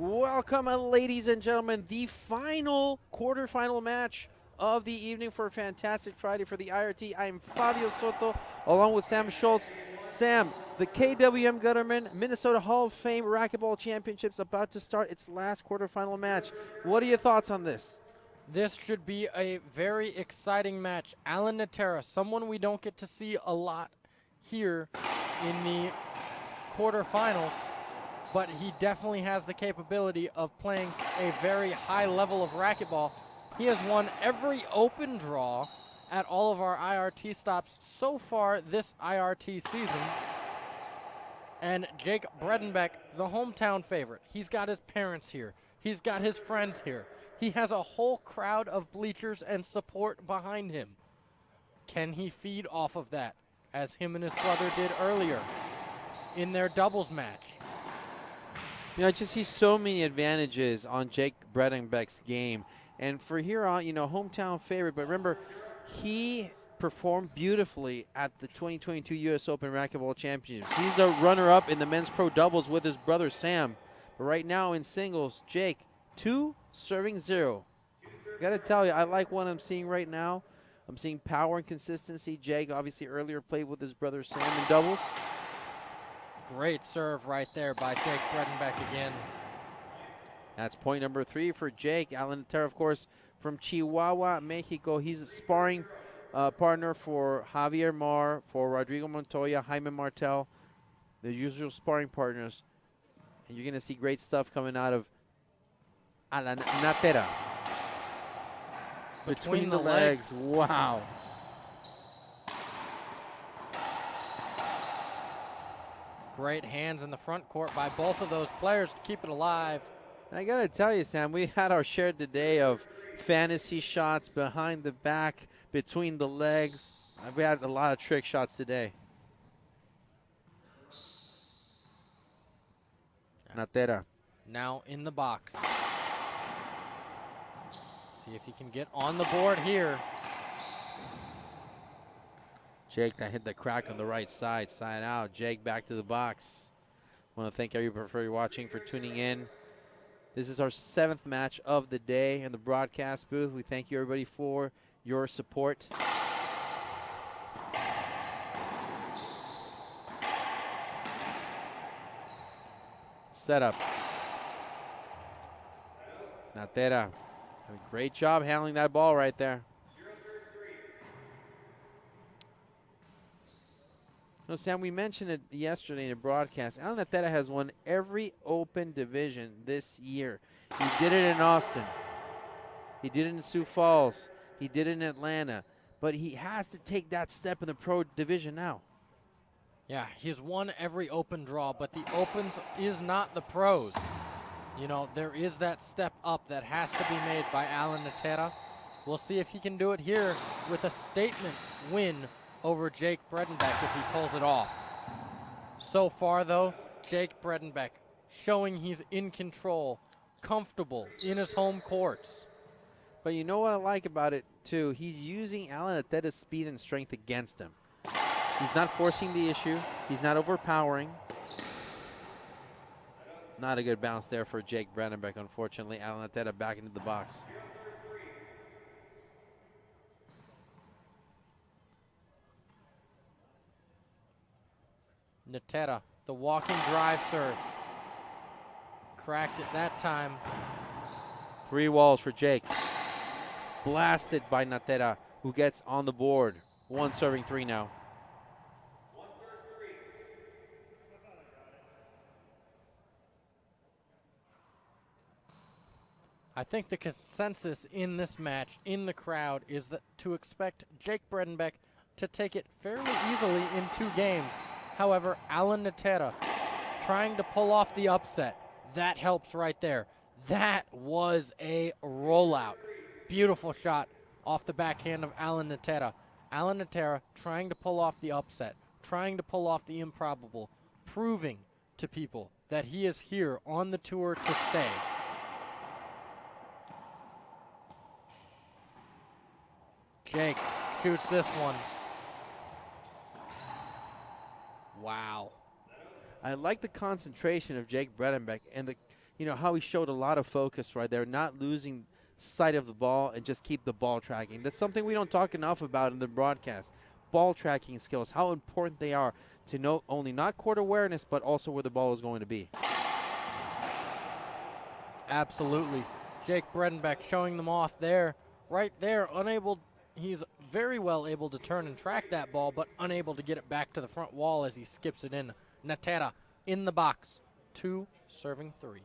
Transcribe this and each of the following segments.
Welcome, ladies and gentlemen, the final quarterfinal match of the evening for a fantastic Friday for the IRT. I'm Fabio Soto, along with Sam Schultz. Sam, the KWM Gutterman Minnesota Hall of Fame Racquetball Championships about to start its last quarterfinal match. What are your thoughts on this? This should be a very exciting match. Alan Natera, someone we don't get to see a lot here in the quarterfinals, but he definitely has the capability of playing a very high level of racquetball. He has won every open draw at all of our IRT stops so far this IRT season. And Jake Bredenbeck, the hometown favorite. He's got his parents here. He's got his friends here. He has a whole crowd of bleachers and support behind him. Can he feed off of that, as him and his brother did earlier in their doubles match? You know, I just see so many advantages on Jake Bredenbeck's game. And for here on, you know, hometown favorite. But remember, he performed beautifully at the 2022 U.S. Open Racquetball Championships. He's a runner-up in the men's pro doubles with his brother Sam. But right now in singles, Jake, 2 serving 0. Got to tell you, I like what I'm seeing right now. I'm seeing power and consistency. Jake obviously earlier played with his brother Sam in doubles. Great serve right there by Jake Bredenbeck again. That's point number 3 for Jake. Alan Natera, of course, from Chihuahua, Mexico. He's a sparring partner for Javier Mar, for Rodrigo Montoya, Jaime Martel, the usual sparring partners. And you're going to see great stuff coming out of Alan Natera. Between the legs. Wow. Great hands in the front court by both of those players to keep it alive. And I got to tell you, Sam, we had our share today of fantasy shots behind the back, between the legs. We had a lot of trick shots today. Natera. Now in the box. See if he can get on the board here. Jake, that hit the crack on the right side, side out. Jake back to the box. I want to thank everybody for watching, for tuning in. This is our 7th match of the day in the broadcast booth. We thank you, everybody, for your support. Setup. Natera. Great job handling that ball right there. No, Sam, we mentioned it yesterday in the broadcast. Alan Natera has won every open division this year. He did it in Austin. He did it in Sioux Falls. He did it in Atlanta. But he has to take that step in the pro division now. Yeah, he's won every open draw, but the opens is not the pros. You know, there is that step up that has to be made by Alan Natera. We'll see if he can do it here with a statement win over Jake Bredenbeck if he pulls it off. So far, though, Jake Bredenbeck showing he's in control, comfortable in his home courts. But you know what I like about it, too? He's using Alan Natera's speed and strength against him. He's not forcing the issue. He's not overpowering. Not a good bounce there for Jake Bredenbeck, unfortunately. Alan Natera back into the box. Natera, the walking drive serve. Cracked it that time. 3 walls for Jake. Blasted by Natera, who gets on the board. 1 serving 3 now. I think the consensus in this match, in the crowd, is that to expect Jake Bredenbeck to take it fairly easily in 2 games. However, Alan Natera trying to pull off the upset. That helps right there. That was a rollout. Beautiful shot off the backhand of Alan Natera. Alan Natera trying to pull off the upset, trying to pull off the improbable, proving to people that he is here on the tour to stay. Jake shoots this one. Wow. I like the concentration of Jake Bredenbeck and the you know, how he showed a lot of focus right there, not losing sight of the ball and just keep the ball tracking. That's something we don't talk enough about in the broadcast. Ball tracking skills, how important they are to know only not court awareness, but also where the ball is going to be. Absolutely. Jake Bredenbeck showing them off there, right there, unable. He's very well able to turn and track that ball, but unable to get it back to the front wall as he skips it in. Natera in the box, 2 serving 3.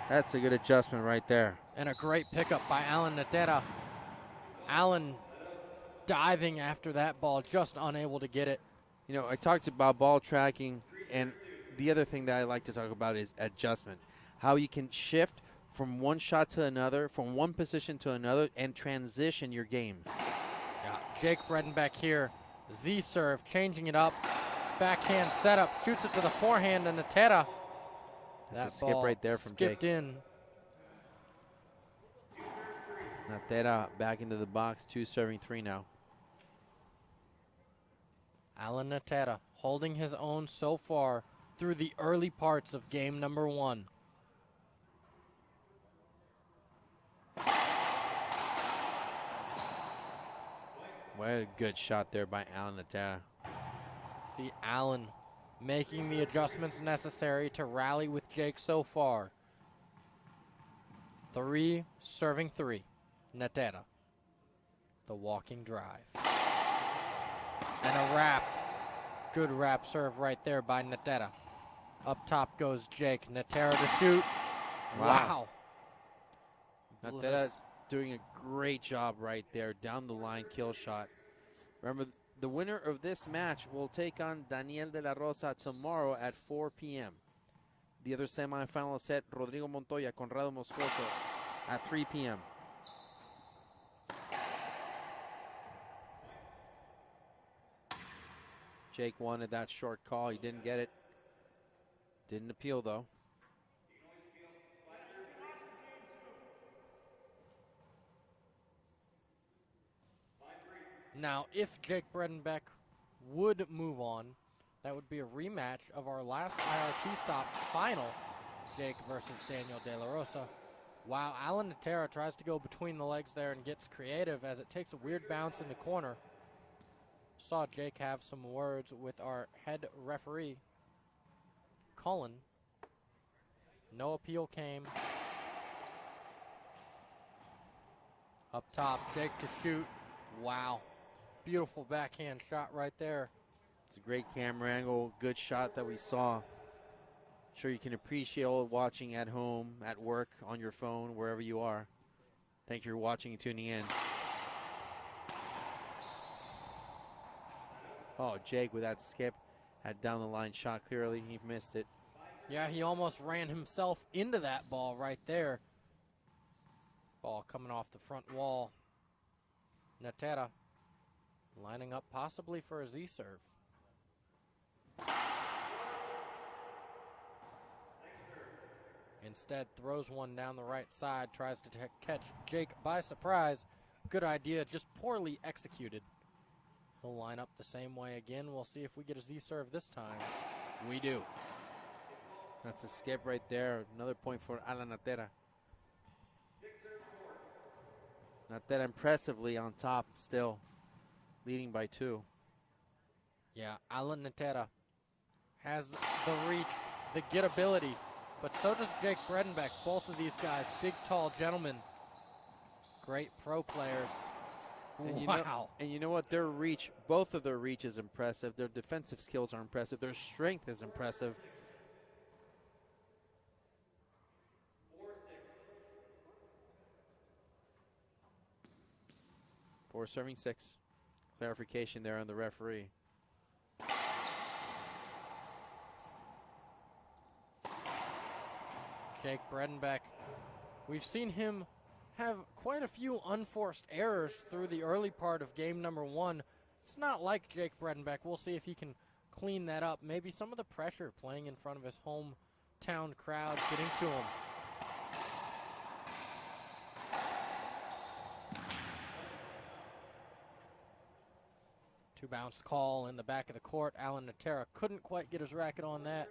That's a good adjustment right there. And a great pickup by Alan Natera. Alan diving after that ball, just unable to get it. You know, I talked about ball tracking, and the other thing that I like to talk about is adjustment. How you can shift from one shot to another, from one position to another, and transition your game. Yeah, Jake Bredenbeck here. Z-serve, changing it up. Backhand setup, shoots it to the forehand, and Natera. That's a skip right there from skipped Jake. in. Natera back into the box, 2 serving 3 now. Alan Natera holding his own so far through the early parts of game number 1. What a good shot there by Alan Natera. See Alan making the adjustments necessary to rally with Jake so far. 3 serving 3. Natera. The walking drive. And a wrap. Good wrap serve right there by Natera. Up top goes Jake. Natera to shoot. Wow. Natera doing a great job right there. Down the line kill shot. Remember, the winner of this match will take on Daniel de la Rosa tomorrow at 4 p.m. The other semifinal set, Rodrigo Montoya, Conrado Moscoso at 3 p.m. Jake wanted that short call. He didn't get it. Didn't appeal, though. Now, if Jake Bredenbeck would move on, that would be a rematch of our last IRT stop final, Jake versus Daniel De La Rosa. Wow, Alan Natera tries to go between the legs there and gets creative as it takes a weird bounce in the corner. Saw Jake have some words with our head referee, Cullen. No appeal came. Up top, Jake to shoot. Wow. Beautiful backhand shot right there. It's a great camera angle, good shot that we saw. Sure you can appreciate watching at home, at work, on your phone, wherever you are. Thank you for watching and tuning in. Oh, Jake with that skip had down the line shot clearly. He missed it. Yeah, he almost ran himself into that ball right there. Ball coming off the front wall. Natera lining up possibly for a Z-serve. Instead, throws one down the right side, tries to catch Jake by surprise. Good idea, just poorly executed. He'll line up the same way again. We'll see if we get a Z-serve this time. We do. That's a skip right there. Another point for Alan Natera. Natera impressively on top still, leading by 2. Yeah, Alan Natera has the reach, the gettability, but so does Jake Bredenbeck. Both of these guys, big, tall gentlemen. Great pro players. And Wow. You know what? Their reach, both of their reach is impressive. Their defensive skills are impressive. Their strength is impressive. Four serving 6. Clarification there on the referee. Jake Bredenbeck. We've seen him have quite a few unforced errors through the early part of game number 1. It's not like Jake Bredenbeck. We'll see if he can clean that up. Maybe some of the pressure playing in front of his hometown crowd getting to him. Two bounce call in the back of the court. Alan Natera couldn't quite get his racket on that.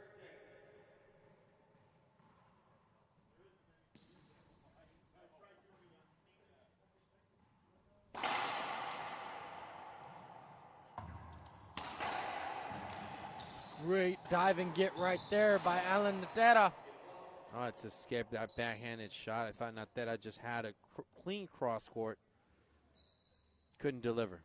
Great diving get right there by Alan Natera. Oh, it's a skip, that backhanded shot. I thought Natera just had a clean cross court. Couldn't deliver.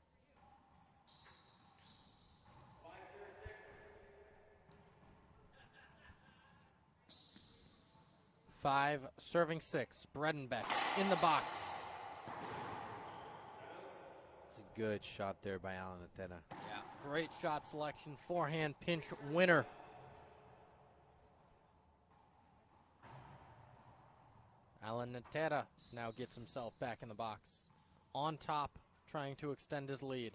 Five, serving 6. Bredenbeck in the box. It's a good shot there by Alan Natera. Yeah, great shot selection. Forehand pinch winner. Alan Natera now gets himself back in the box. On top, trying to extend his lead.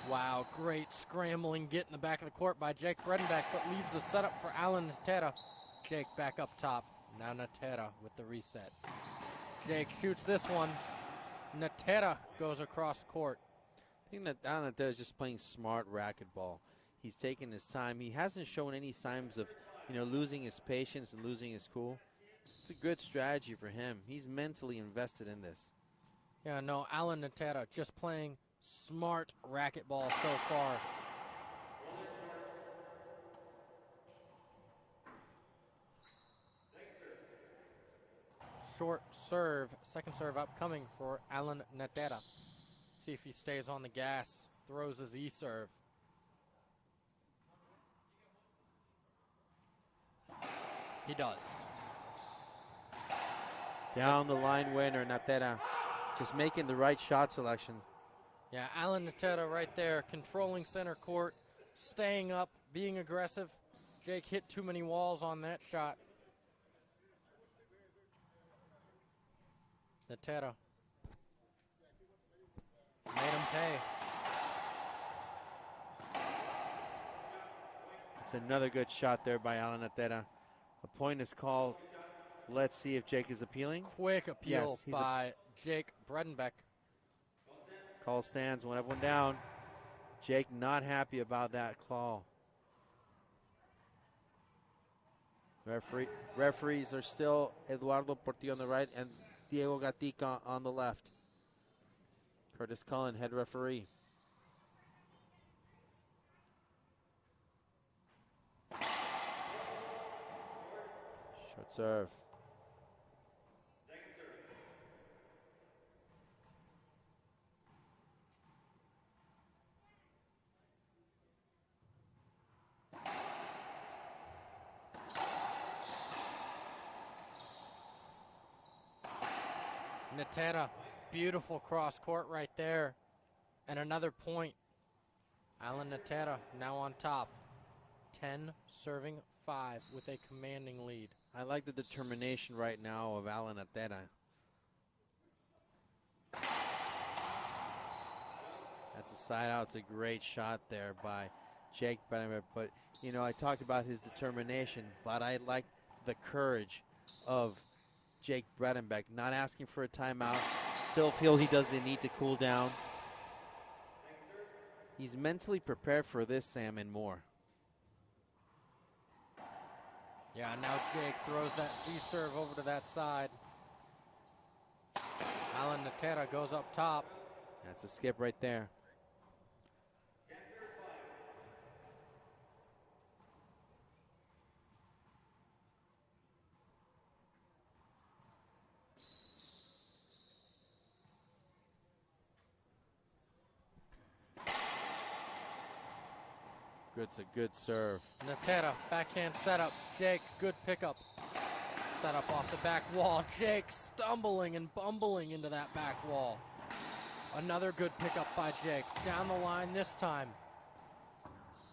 Wow, great scrambling get in the back of the court by Jake Bredenbeck, but leaves the setup for Alan Natera. Jake back up top. Now Natera with the reset. Jake shoots this one. Natera goes across court. I think that Alan Natera is just playing smart racquetball. He's taking his time. He hasn't shown any signs of, losing his patience and losing his cool. It's a good strategy for him. He's mentally invested in this. Yeah, no, Alan Natera just playing smart racquetball so far. Short serve, second serve upcoming for Alan Natera. See if he stays on the gas, throws his E-serve. He does. Down the line winner, Natera just making the right shot selections. Yeah, Alan Natera right there, controlling center court, staying up, being aggressive. Jake hit too many walls on that shot. Natera made him pay. It's another good shot there by Alan Natera. A point is called. Let's see if Jake is appealing. Quick appeal Yes, by Jake Bredenbeck. Call stands, one up, one down. Jake not happy about that call. Referees are still Eduardo Portillo on the right and Diego Gatica on the left. Curtis Cullen, head referee. Short serve. Natera, beautiful cross court right there. And another point. Alan Natera now on top. 10 serving 5 with a commanding lead. I like the determination right now of Alan Natera. That's a side out. It's a great shot there by Jake Bredenbeck. But, I talked about his determination, but I like the courage of Jake Bredenbeck, not asking for a timeout, still feels he doesn't need to cool down. He's mentally prepared for this, Sam, and more. Yeah, now Jake throws that C-serve over to that side. Alan Natera goes up top. That's a skip right there. It's a good serve. Natera, backhand setup. Jake, good pickup. Setup off the back wall. Jake stumbling and bumbling into that back wall. Another good pickup by Jake. Down the line this time.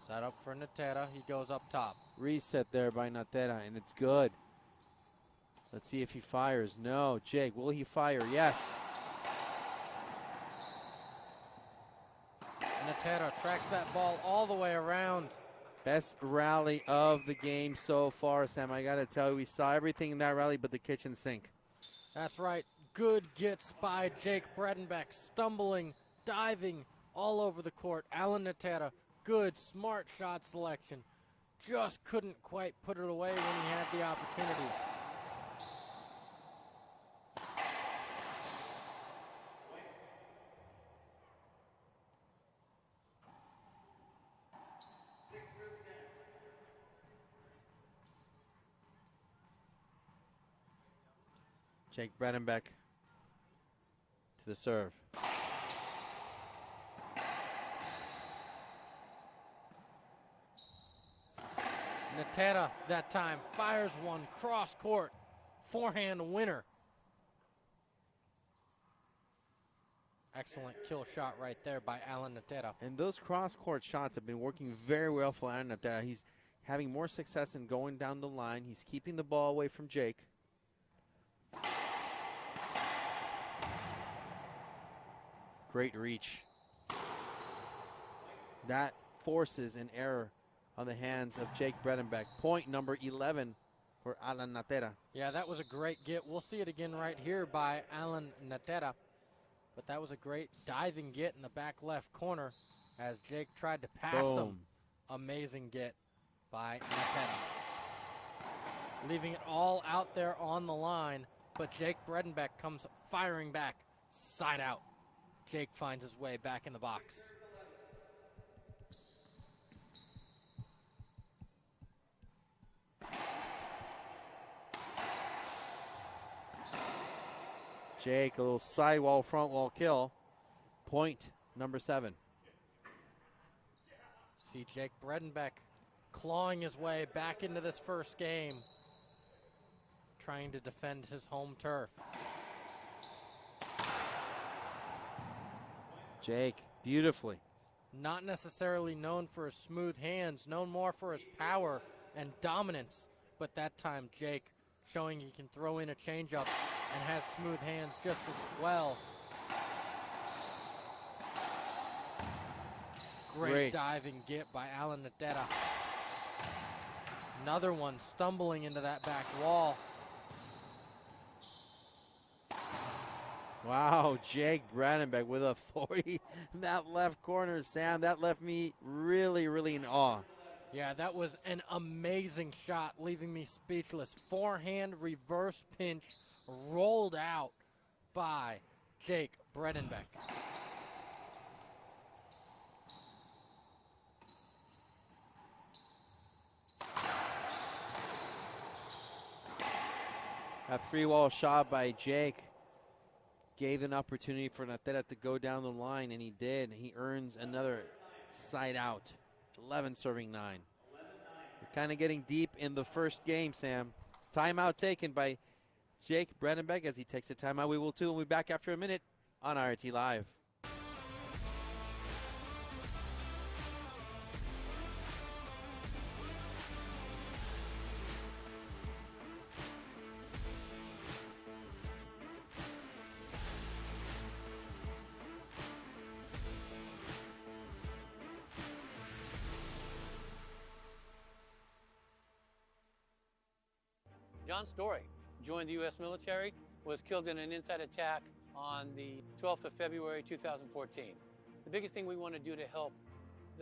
Setup for Natera. He goes up top. Reset there by Natera, and it's good. Let's see if he fires. No. Jake, will he fire? Yes. Natera tracks that ball all the way around. Best rally of the game so far, Sam. I got to tell you, we saw everything in that rally but the kitchen sink. That's right. Good gets by Jake Bredenbeck, stumbling, diving all over the court. Alan Natera, good, smart shot selection. Just couldn't quite put it away when he had the opportunity. Jake Bredenbeck to the serve. Natera that time fires one cross court, forehand winner. Excellent kill shot right there by Alan Natera. And those cross-court shots have been working very well for Alan Natera. He's having more success in going down the line. He's keeping the ball away from Jake. Great reach. That forces an error on the hands of Jake Bredenbeck. Point number 11 for Alan Natera. Yeah, that was a great get. We'll see it again right here by Alan Natera. But that was a great diving get in the back left corner as Jake tried to pass him. Amazing get by Natera. Leaving it all out there on the line, but Jake Bredenbeck comes firing back, side out. Jake finds his way back in the box. Jake, a little sidewall, front wall kill. Point number 7. See Jake Bredenbeck clawing his way back into this first game, trying to defend his home turf. Jake, beautifully. Not necessarily known for his smooth hands, known more for his power and dominance, but that time Jake showing he can throw in a changeup and has smooth hands just as well. Great diving get by Alan Natera. Another one stumbling into that back wall. Wow, Jake Bredenbeck with authority. That left corner, Sam, that left me really, really in awe. Yeah, that was an amazing shot, leaving me speechless. Forehand reverse pinch rolled out by Jake Bredenbeck. A three-wall shot by Jake gave an opportunity for Natera to go down the line, and he did. He earns another side out. 11 serving 9. We're kind of getting deep in the first game, Sam. Timeout taken by Jake Bredenbeck as he takes a timeout. We will too, and we'll be back after a minute on RT Live. John Story joined the U.S. military, was killed in an inside attack on the 12th of February 2014. The biggest thing we want to do to help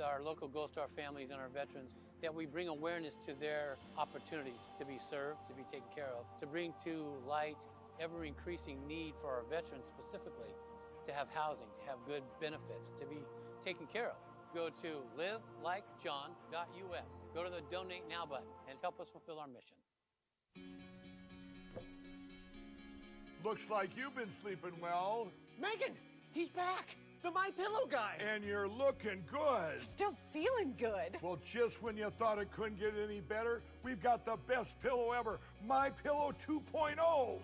our local Gold Star families and our veterans, that we bring awareness to their opportunities to be served, to be taken care of, to bring to light ever-increasing need for our veterans specifically, to have housing, to have good benefits, to be taken care of. Go to livelikejohn.us. Go to the Donate Now button and help us fulfill our mission. Looks like you've been sleeping well. Megan, he's back. The My Pillow guy. And you're looking good. Still feeling good. Well, just when you thought it couldn't get any better, we've got the best pillow ever, My Pillow 2.0.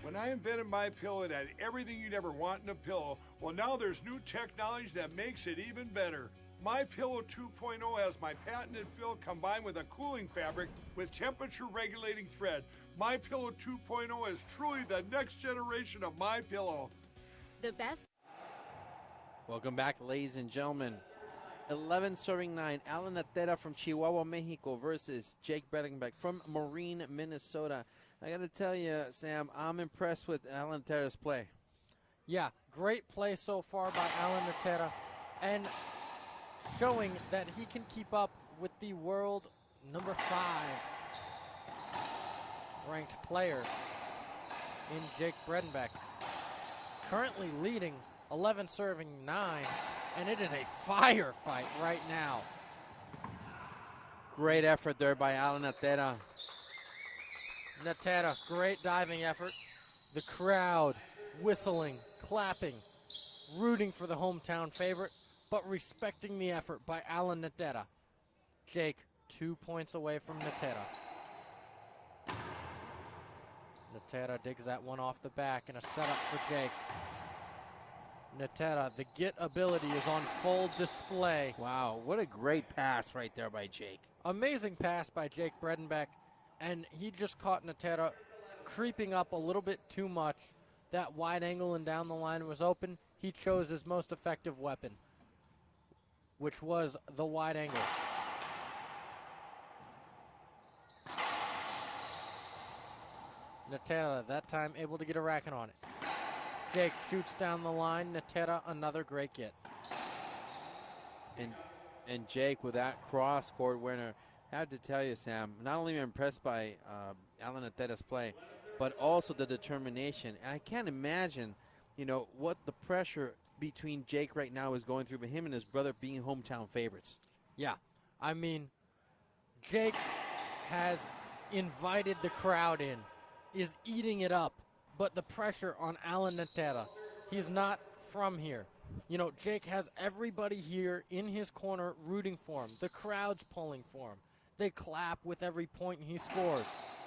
When I invented My Pillow, it had everything you'd ever want in a pillow. Well, now there's new technology that makes it even better. My Pillow 2.0 has my patented fill combined with a cooling fabric with temperature regulating thread. My Pillow 2.0 is truly the next generation of My Pillow. The best. Welcome back, ladies and gentlemen. 11 serving 9. Alan Natera from Chihuahua, Mexico versus Jake Bredenbeck from Marine, Minnesota. I got to tell you, Sam, I'm impressed with Alan Natera's play. Yeah, great play so far by Alan Natera, and showing that he can keep up with the world number 5 ranked player in Jake Bredenbeck. Currently leading 11 serving 9, and it is a firefight right now. Great effort there by Alan Natera. Natera, great diving effort. The crowd whistling, clapping, rooting for the hometown favorite, but respecting the effort by Alan Natera. Jake, 2 points away from Natera. Natera digs that one off the back and a setup for Jake. Natera, the get ability is on full display. Wow, what a great pass right there by Jake. Amazing pass by Jake Bredenbeck, and he just caught Natera creeping up a little bit too much. That wide angle and down the line was open. He chose his most effective weapon, which was the wide angle. Natera, that time able to get a racket on it. Jake shoots down the line. Natera, another great get. And Jake with that cross-court winner. I have to tell you, Sam, not only am I impressed by Alan Natera's play, but also the determination. And I can't imagine, you know, what the pressure between Jake right now is going through, but him and his brother being hometown favorites. Yeah, I mean, Jake has invited the crowd in, is eating it up, but the pressure on Alan Natera, he's not from here. You know, Jake has everybody here in his corner rooting for him. The crowd's pulling for him. They clap with every point he scores.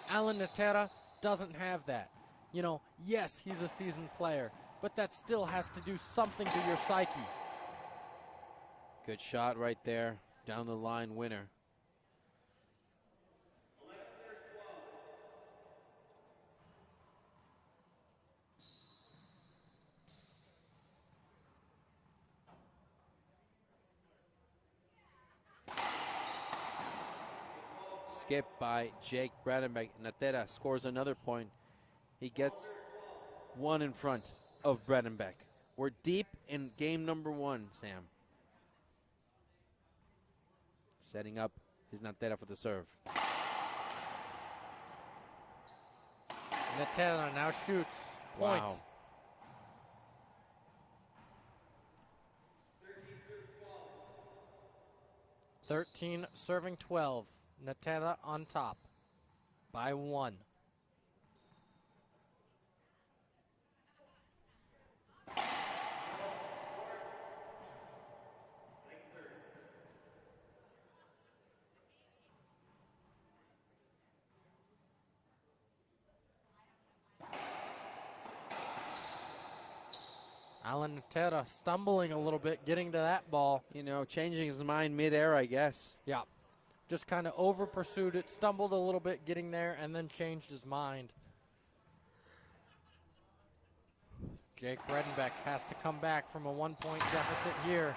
Alan Natera doesn't have that. You know, yes, he's a seasoned player, but that still has to do something to your psyche. Good shot right there, down the line winner. Skip by Jake Bredenbeck. Natera scores another point. He gets one in front of Bredenbeck. We're deep in game number 1, Sam. Setting up is Natera for the serve. Natera now shoots. Point. Wow. .13 serving 12. Natera on top by 1. Alan Natera stumbling a little bit, getting to that ball. You know, changing his mind mid-air, I guess. Yeah. Just kind of over pursued it, stumbled a little bit getting there, and then changed his mind. Jake Bredenbeck has to come back from a 1-point deficit here.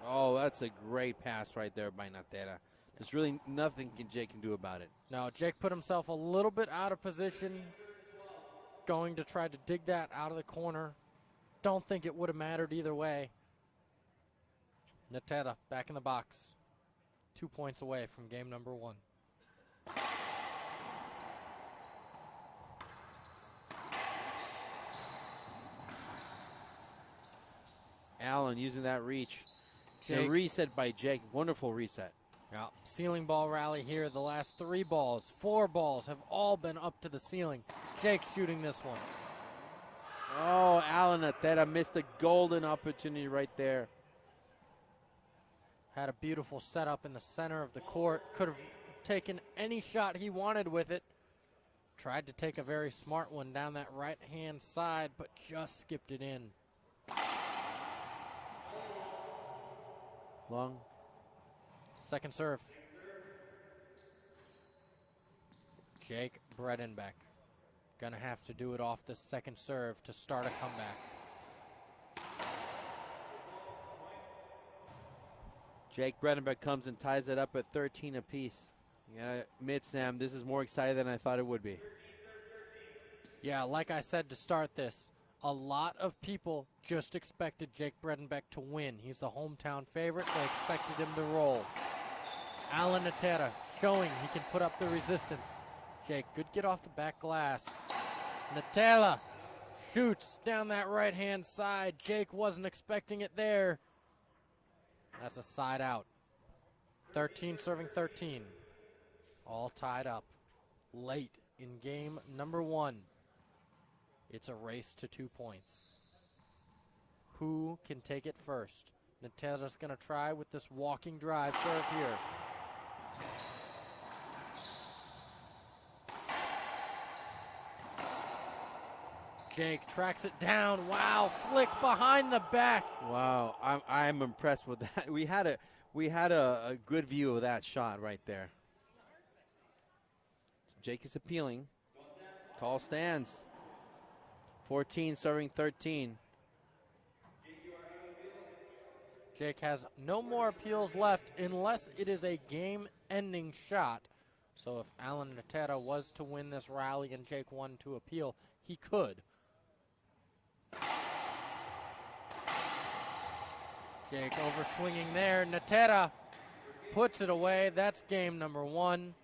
Oh, that's a great pass right there by Natera. There's really nothing Jake can do about it. No, Jake put himself a little bit out of position, going to try to dig that out of the corner. Don't think it would have mattered either way. Natera back in the box. 2 points away from game number 1. Allen using that reach. Jake. A reset by Jake. Wonderful reset. Yeah, ceiling ball rally here. The last 3 balls, 4 balls have all been up to the ceiling. Jake shooting this one. Oh, Alan Natera missed a golden opportunity right there. Had a beautiful setup in the center of the court. Could have taken any shot he wanted with it. Tried to take a very smart one down that right-hand side, but just skipped it in. Long. Second serve. Jake Bredenbeck. Gonna have to do it off the second serve to start a comeback. Jake Bredenbeck comes and ties it up at 13 apiece. Yeah, admit, Sam, this is more exciting than I thought it would be. Yeah, like I said to start this, a lot of people just expected Jake Bredenbeck to win. He's the hometown favorite. They expected him to roll. Alan Natera showing he can put up the resistance. Jake, good get off the back glass. Natera shoots down that right-hand side. Jake wasn't expecting it there. That's a side out. 13 serving 13. All tied up late in game number 1. It's a race to 2 points. Who can take it first? Natera's going to try with this walking drive serve here. Jake tracks it down. Wow, flick behind the back. Wow, I'm impressed with that. We had a good view of that shot right there. So Jake is appealing. Call stands. 14 serving 13. Jake has no more appeals left unless it is a game-ending shot. So if Alan Natera was to win this rally and Jake won to appeal, he could. Jake overswinging there. Natera puts it away. That's game number 1.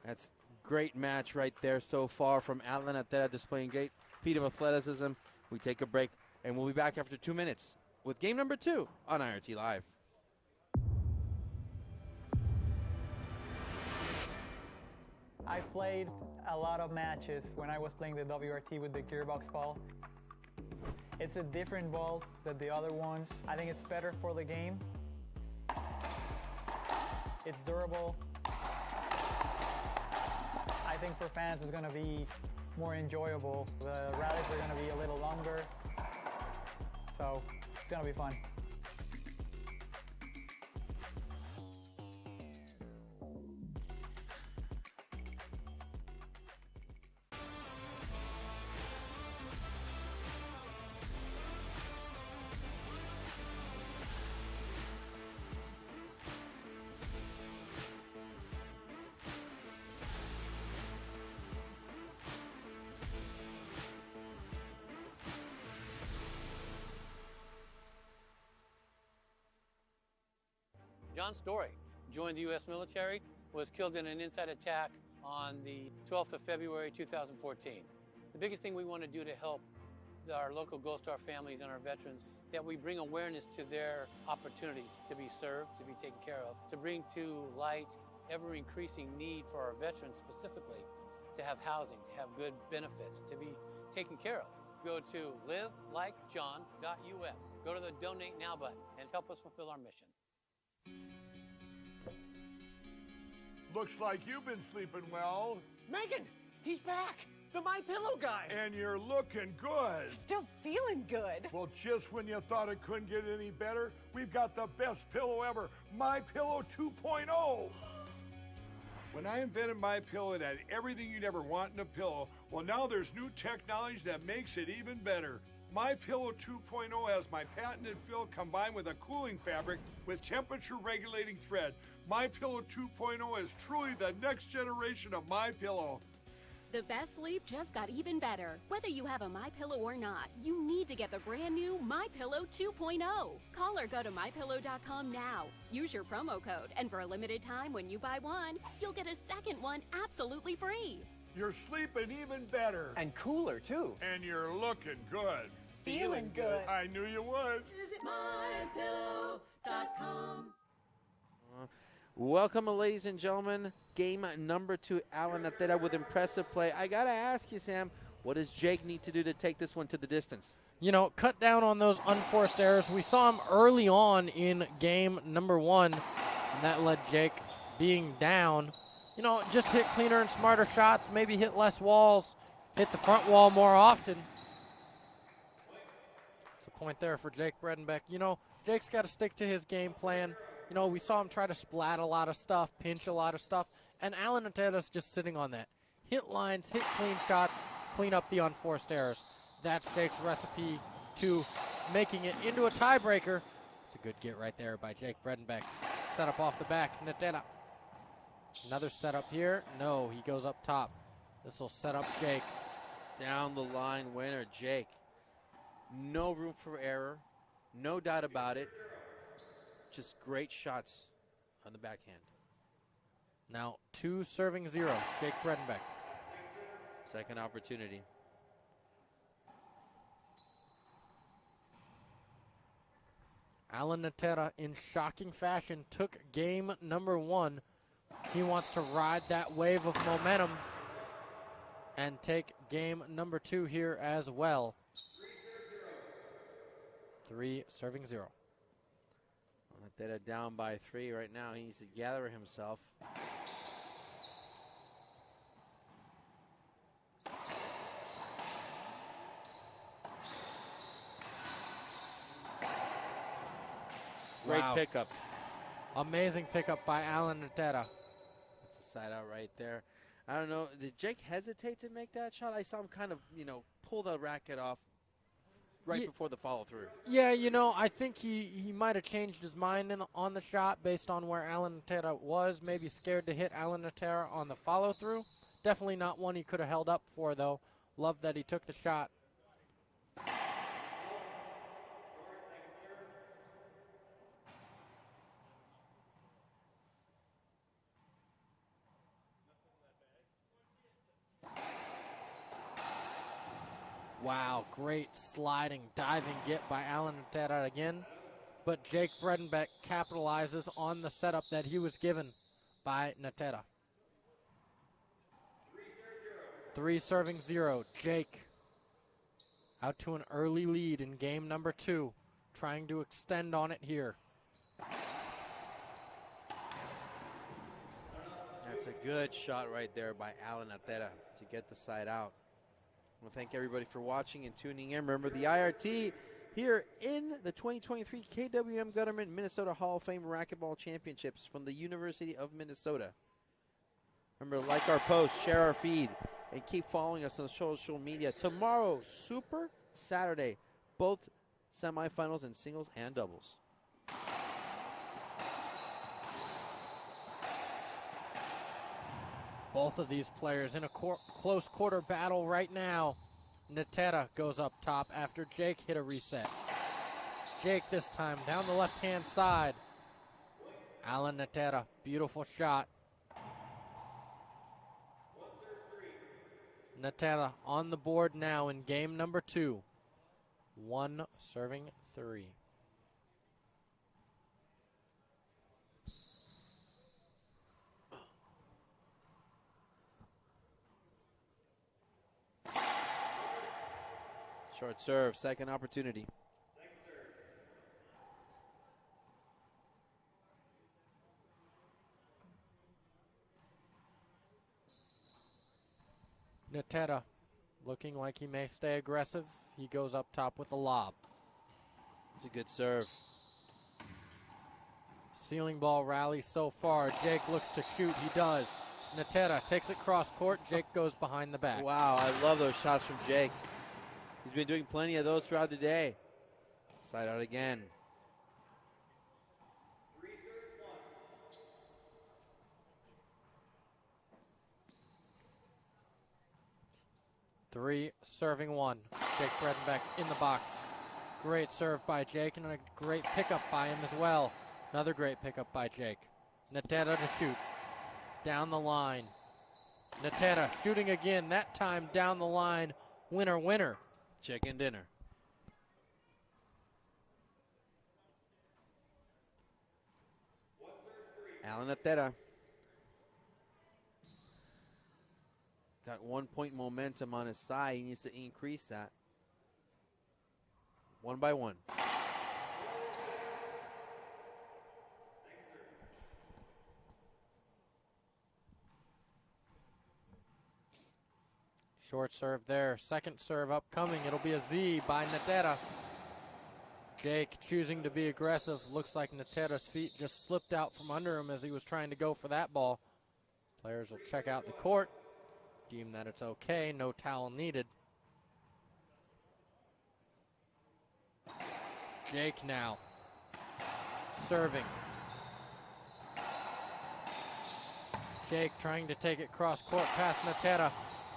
That's great match right there so far from Alan Natera, displaying great feat of athleticism. We take a break, and we'll be back after 2 minutes with game number 2 on IRT Live. I played a lot of matches when I was playing the WRT with the gearbox ball. It's a different ball than the other ones. I think it's better for the game. It's durable. I think for fans it's going to be more enjoyable. The rallies are going to be a little longer, so it's going to be fun. John Story joined the U.S. military, was killed in an inside attack on the 12th of February 2014. The biggest thing we want to do to help our local Gold Star families and our veterans, that we bring awareness to their opportunities to be served, to be taken care of, to bring to light ever-increasing need for our veterans specifically, to have housing, to have good benefits, to be taken care of. Go to livelikejohn.us. Go to the Donate Now button and help us fulfill our mission. Looks like you've been sleeping well, Megan, he's back. The My Pillow guy. and you're looking good. Still feeling good. Well, just when you thought it couldn't get any better, we've got the best pillow ever, My Pillow 2.0. When I invented My Pillow, it had everything you'd ever want in a pillow. Well, now there's new technology that makes it even better. My Pillow 2.0 has my patented fill combined with a cooling fabric with temperature regulating thread. My Pillow 2.0 is truly the next generation of My Pillow. The best sleep just got even better. Whether you have a MyPillow or not, you need to get the brand new MyPillow 2.0. Call or go to MyPillow.com now. Use your promo code, and for a limited time when you buy one, you'll get a second one absolutely free. You're sleeping even better. And cooler, too. And you're looking good. Feeling good. I knew you would. Visit MyPillow.com. Welcome, ladies and gentlemen. Game number 2, Alan Natera with impressive play. I got to ask you, Sam, what does Jake need to do to take this one to the distance? You know, cut down on those unforced errors. We saw him early on in game number 1, and that led Jake being down. You know, just hit cleaner and smarter shots, maybe hit less walls, hit the front wall more often. It's a point there for Jake Bredenbeck. You know, Jake's got to stick to his game plan. You know, we saw him try to splat a lot of stuff, pinch a lot of stuff, and Alan Natera's just sitting on that. Hit lines, hit clean shots, clean up the unforced errors. That's Jake's recipe to making it into a tiebreaker. It's a good get right there by Jake Bredenbeck. setup off the back. Natera. Another setup here. No, he goes up top. This will set up Jake. Down the line winner, Jake. No room for error. No doubt about it. Just great shots on the backhand. Now 2-0, Jake Bredenbeck. Second opportunity. Alan Natera, in shocking fashion, took game number 1. He wants to ride that wave of momentum and take game number 2 here as well. 3-0. Natera down by 3 right now. He needs to gather himself. Great Wow. pickup. Amazing pickup by Alan Natera. That's a side out right there. I don't know. Did Jake hesitate to make that shot? I saw him kind of, pull the racket off right before the follow through. Yeah, I think he might have changed his mind on the shot based on where Alan Natera was. Maybe scared to hit Alan Natera on the follow through. Definitely not one he could have held up for, though. Love that he took the shot. Wow, great sliding, diving get by Alan Natera again. But Jake Bredenbeck capitalizes on the setup that he was given by Natera. 3-0. Jake out to an early lead in game number 2. Trying to extend on it here. That's a good shot right there by Alan Natera to get the side out. I want to thank everybody for watching and tuning in. Remember the IRT here in the 2023 KWM Government Minnesota Hall of Fame Racquetball Championships from the University of Minnesota. Remember to like our posts, share our feed, and keep following us on social media. Tomorrow, Super Saturday, both semifinals in singles and doubles. Both of these players in a close quarter battle right now. Natera goes up top after Jake hit a reset. Jake this time down the left-hand side. Alan Natera, beautiful shot. Natera on the board now in game number 2. 1-3. Short serve, second opportunity. Natera looking like he may stay aggressive. He goes up top with a lob. It's a good serve. Ceiling ball rally so far. Jake looks to shoot. He does. Natera takes it cross court. Jake goes behind the back. Wow, I love those shots from Jake. He's been doing plenty of those throughout the day. Side out again. Three serving 1. Jake Bredenbeck in the box. Great serve by Jake and a great pickup by him as well. Another great pickup by Jake. Natera to shoot. Down the line. Natera shooting again, that time down the line. Winner, winner. Chicken dinner. Alan Natera. Got 1 point momentum on his side. He needs to increase that. 1 by 1. Short serve there. Second serve upcoming. It'll be a Z by Natera. Jake choosing to be aggressive. Looks like Natera's feet just slipped out from under him as he was trying to go for that ball. Players will check out the court. Deem that it's okay. No towel needed. Jake now serving. Jake trying to take it cross court past Natera.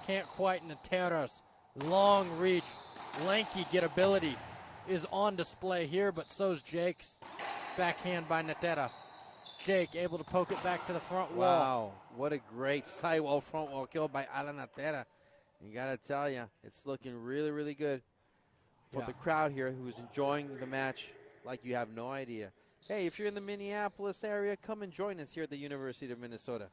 Can't quite. Natera's long reach, lanky gettability is on display here, but so's Jake's backhand by Natera. Jake able to poke it back to the front wall. Wow, what a great sidewall front wall kill by Alan Natera. You gotta tell you, it's looking really, really good for the crowd here who's enjoying the match like you have no idea. Hey, if you're in the Minneapolis area, come and join us here at the University of Minnesota.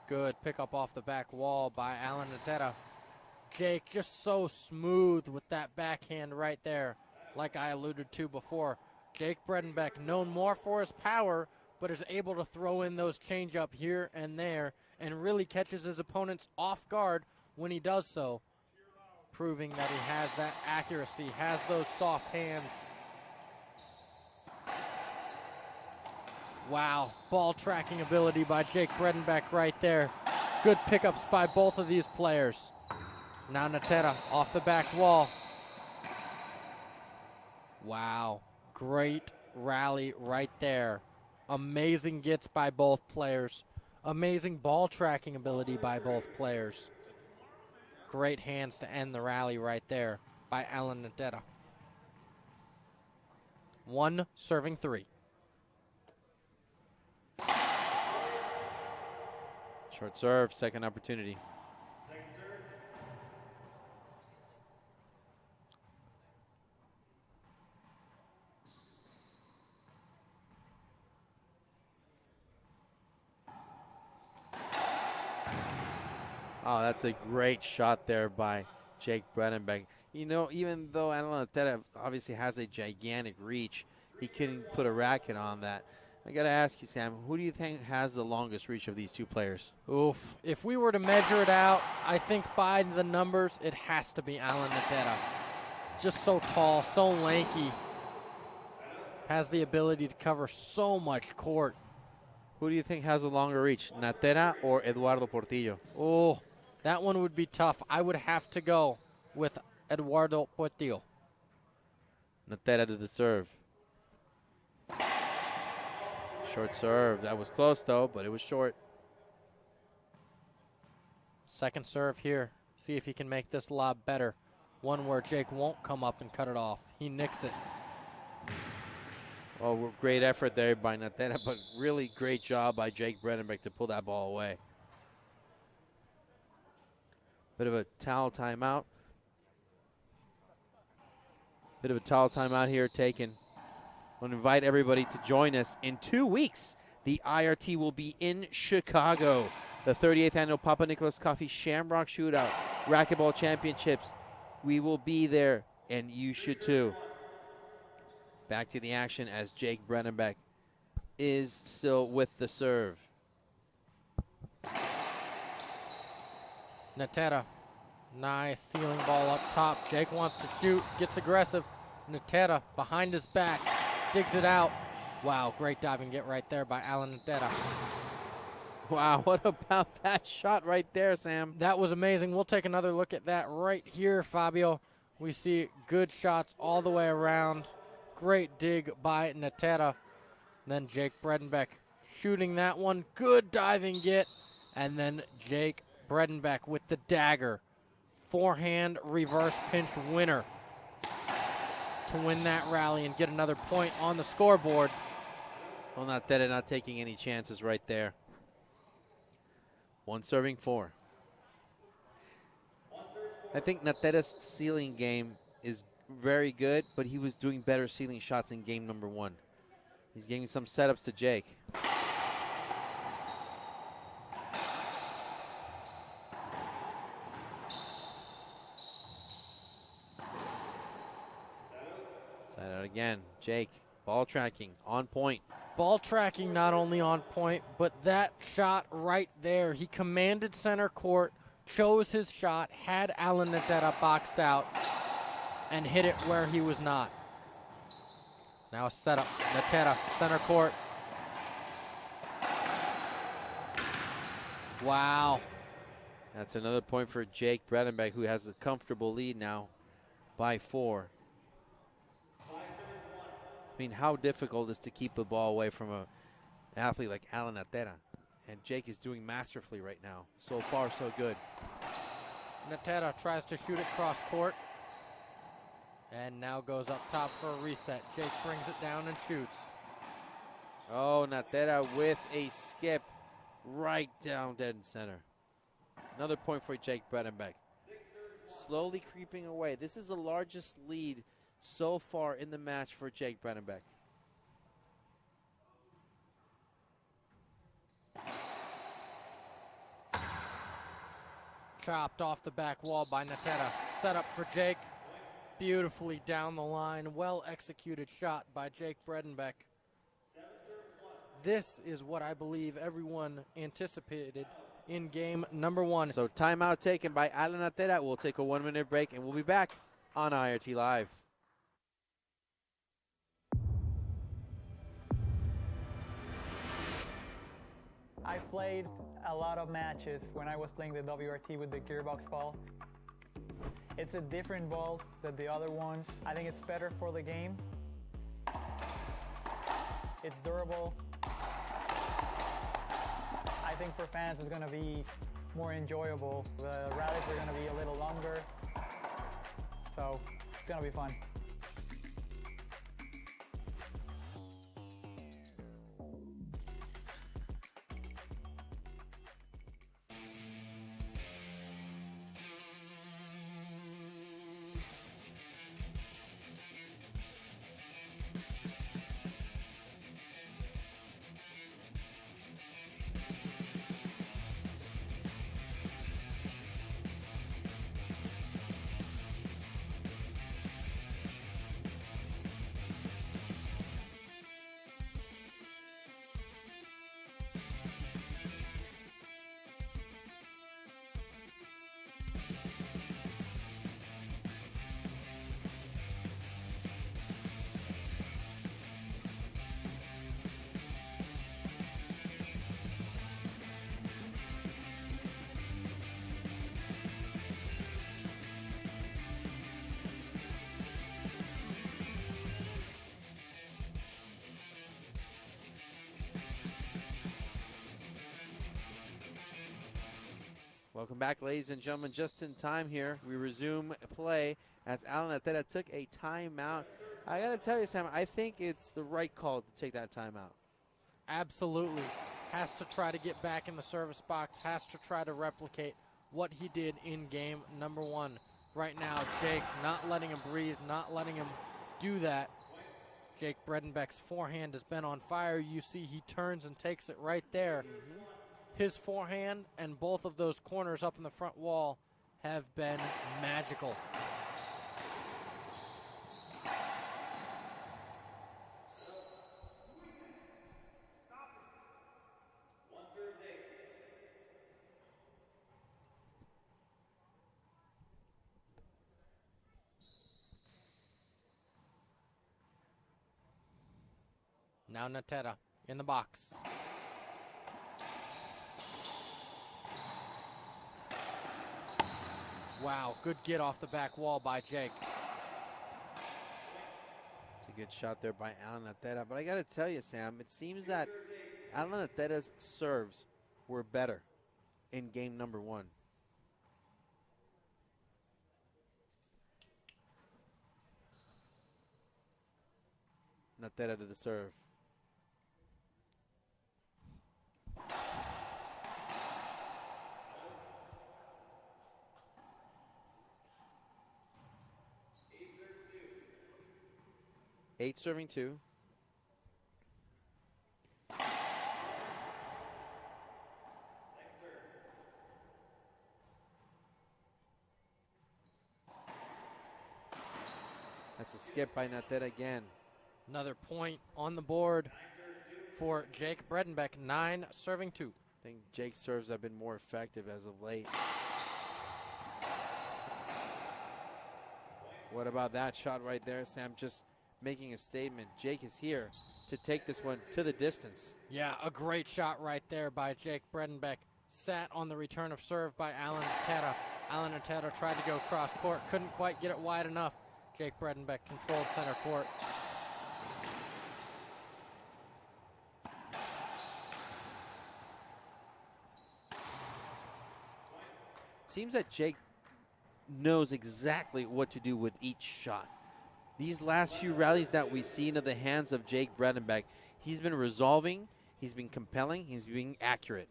Good pickup off the back wall by Alan Natera. Jake just so smooth with that backhand right there, like I alluded to before. Jake Bredenbeck, known more for his power, but is able to throw in those change-up here and there and really catches his opponents off guard when he does so, proving that he has that accuracy, has those soft hands. Wow, ball tracking ability by Jake Bredenbeck right there. Good pickups by both of these players. Now Natera off the back wall. Wow, great rally right there. Amazing gets by both players. Amazing ball tracking ability by both players. Great hands to end the rally right there by Alan Natera. 1 serving 3. Short serve, second opportunity. Oh, that's a great shot there by Jake Bredenbeck. You know, even though Alan Natera obviously has a gigantic reach, he couldn't put a racket on that. I got to ask you, Sam, who do you think has the longest reach of these two players? Oof. If we were to measure it out, I think by the numbers, it has to be Alan Natera. Just so tall, so lanky. Has the ability to cover so much court. Who do you think has a longer reach, Natera or Eduardo Portillo? Oh, that one would be tough. I would have to go with Eduardo Portillo. Natera to the serve. Short serve. That was close, though, but it was short. Second serve here. See if he can make this lob better. One where Jake won't come up and cut it off. He nicks it. Oh, great effort there by Natera, but really great job by Jake Bredenbeck to pull that ball away. Bit of a towel timeout. Bit of a towel timeout here taken. I want to invite everybody to join us in 2 weeks. The IRT will be in Chicago. The 38th annual Papa Nicholas Coffee Shamrock Shootout Racquetball Championships. We will be there, and you should too. Back to the action as Jake Bredenbeck is still with the serve. Natera, nice ceiling ball up top. Jake wants to shoot, gets aggressive. Natera behind his back, digs it out. Wow, great diving get right there by Alan Natera. Wow, what about that shot right there, Sam? That was amazing. We'll take another look at that right here, Fabio. We see good shots all the way around. Great dig by Natera. Then Jake Bredenbeck shooting that one. Good diving get. And then Jake Bredenbeck with the dagger. Forehand reverse pinch winner to win that rally and get another point on the scoreboard. Well, Natera not taking any chances right there. 1 serving 4. I think Natera's ceiling game is very good, but he was doing better ceiling shots in game number 1. He's giving some setups to Jake. Side out again. Jake, ball tracking, on point. Ball tracking not only on point, but that shot right there. He commanded center court, chose his shot, had Alan Natera boxed out, and hit it where he was not. Now a setup. Natera, center court. Wow. That's another point for Jake Bredenbeck, who has a comfortable lead now by 4. mean, how difficult is to keep the ball away from an athlete like Alan Natera? And Jake is doing masterfully right now. So far, so good. Natera tries to shoot it cross court. And now goes up top for a reset. Jake brings it down and shoots. Oh, Natera with a skip right down dead in center. Another point for Jake Bredenbeck. Slowly creeping away. This is the largest lead so far in the match for Jake Bredenbeck. Chopped off the back wall by Natera. Set up for Jake. Beautifully down the line. Well executed shot by Jake Bredenbeck. This is what I believe everyone anticipated in game number one. So timeout taken by Alan Natera. We'll take a 1-minute break and we'll be back on IRT Live. I played a lot of matches when I was playing the WRT with the gearbox ball. It's a different ball than the other ones. I think it's better for the game. It's durable. I think for fans it's going to be more enjoyable. The rallies are going to be a little longer, so it's going to be fun. Welcome back, ladies and gentlemen. Just in time here, we resume play as Alan Natera took a timeout. I got to tell you, Sam, I think it's the right call to take that timeout. Absolutely. Has to try to get back in the service box, has to try to replicate what he did in game number one. Right now, Jake not letting him breathe, not letting him do that. Jake Bredenbeck's forehand has been on fire. You see he turns and takes it right there. His forehand and both of those corners up in the front wall have been magical. Now Natera in the box. Wow, good get off the back wall by Jake. It's a good shot there by Alan Natera. But I got to tell you, Sam, it seems that Alan Natera's serves were better in game number one. Natera to the serve. Eight serving two. That's a skip by Natera again. Another point on the board for Jake Bredenbeck, 9 serving 2. I think Jake's serves have been more effective as of late. What about that shot right there, Sam? Just making a statement. Jake is here to take this one to the distance. Yeah, a great shot right there by Jake Bredenbeck. Sat on the return of serve by Alan Natera. Alan Natera tried to go cross court, couldn't quite get it wide enough. Jake Bredenbeck controlled center court. seems that Jake knows exactly what to do with each shot. These last few rallies that we've seen at the hands of Jake Bredenbeck, he's been resolving, he's been compelling, he's being accurate.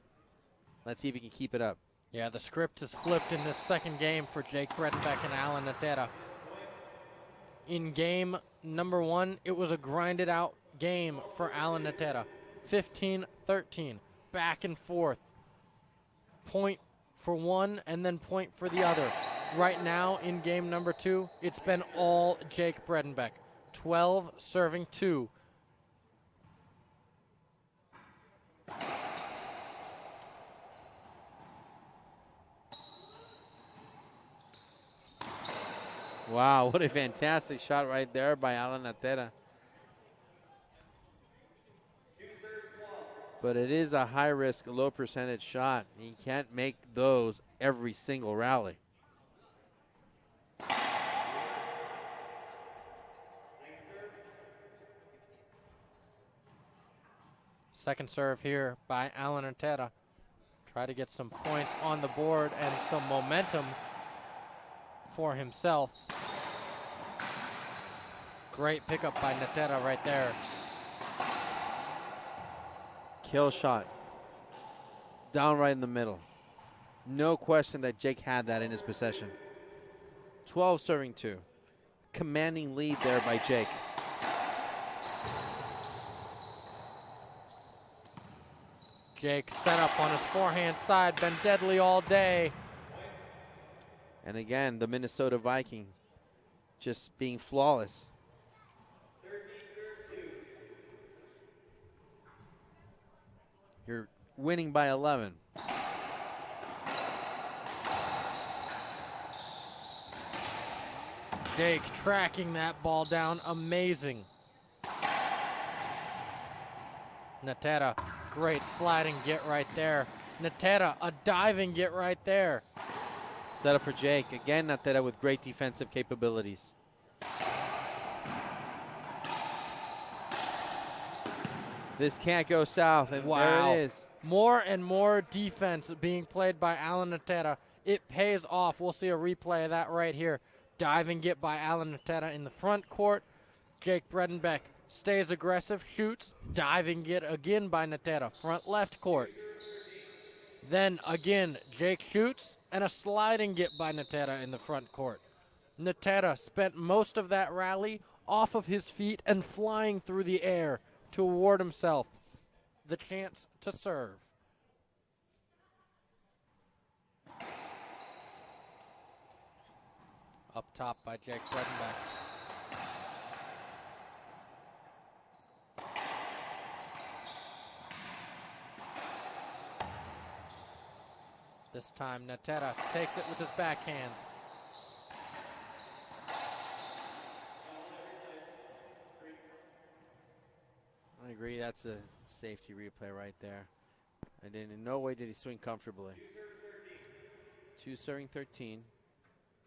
Let's see if he can keep it up. Yeah, the script is flipped in this second game for Jake Bredenbeck and Alan Natera. In game number 1, it was a grinded out game for Alan Natera. 15-13, back and forth. Point for one and then point for the other. Right now in game number 2, it's been all Jake Bredenbeck. 12 serving 2. Wow, what a fantastic shot right there by Alan Natera. But it is a high-risk, low-percentage shot. He can't make those every single rally. Second serve here by Alan Natera. Try to get some points on the board and some momentum for himself. Great pickup by Natera right there. Kill shot. Down right in the middle. No question that Jake had that in his possession. 12 serving 2. Commanding lead there by Jake. Jake set up on his forehand side, been deadly all day. And again, the Minnesota Viking just being flawless. You're winning by 11. Jake tracking that ball down, amazing. Natera, great sliding get right there. Natera, a diving get right there. Set up for Jake. Again, Natera with great defensive capabilities. This can't go south, and Wow. there it is. More and more defense being played by Alan Natera. It pays off. We'll see a replay of that right here. Diving get by Alan Natera in the front court. Jake Bredenbeck stays aggressive, shoots. Diving get again by Natera, front left court. Then again, Jake shoots, and a sliding get by Natera in the front court. Natera spent most of that rally off of his feet and flying through the air to award himself the chance to serve. Up top by Jake Bredenbeck. This time Natera takes it with his backhands. I agree. That's a safety replay right there. And in no way did he swing comfortably. 2 serving 13.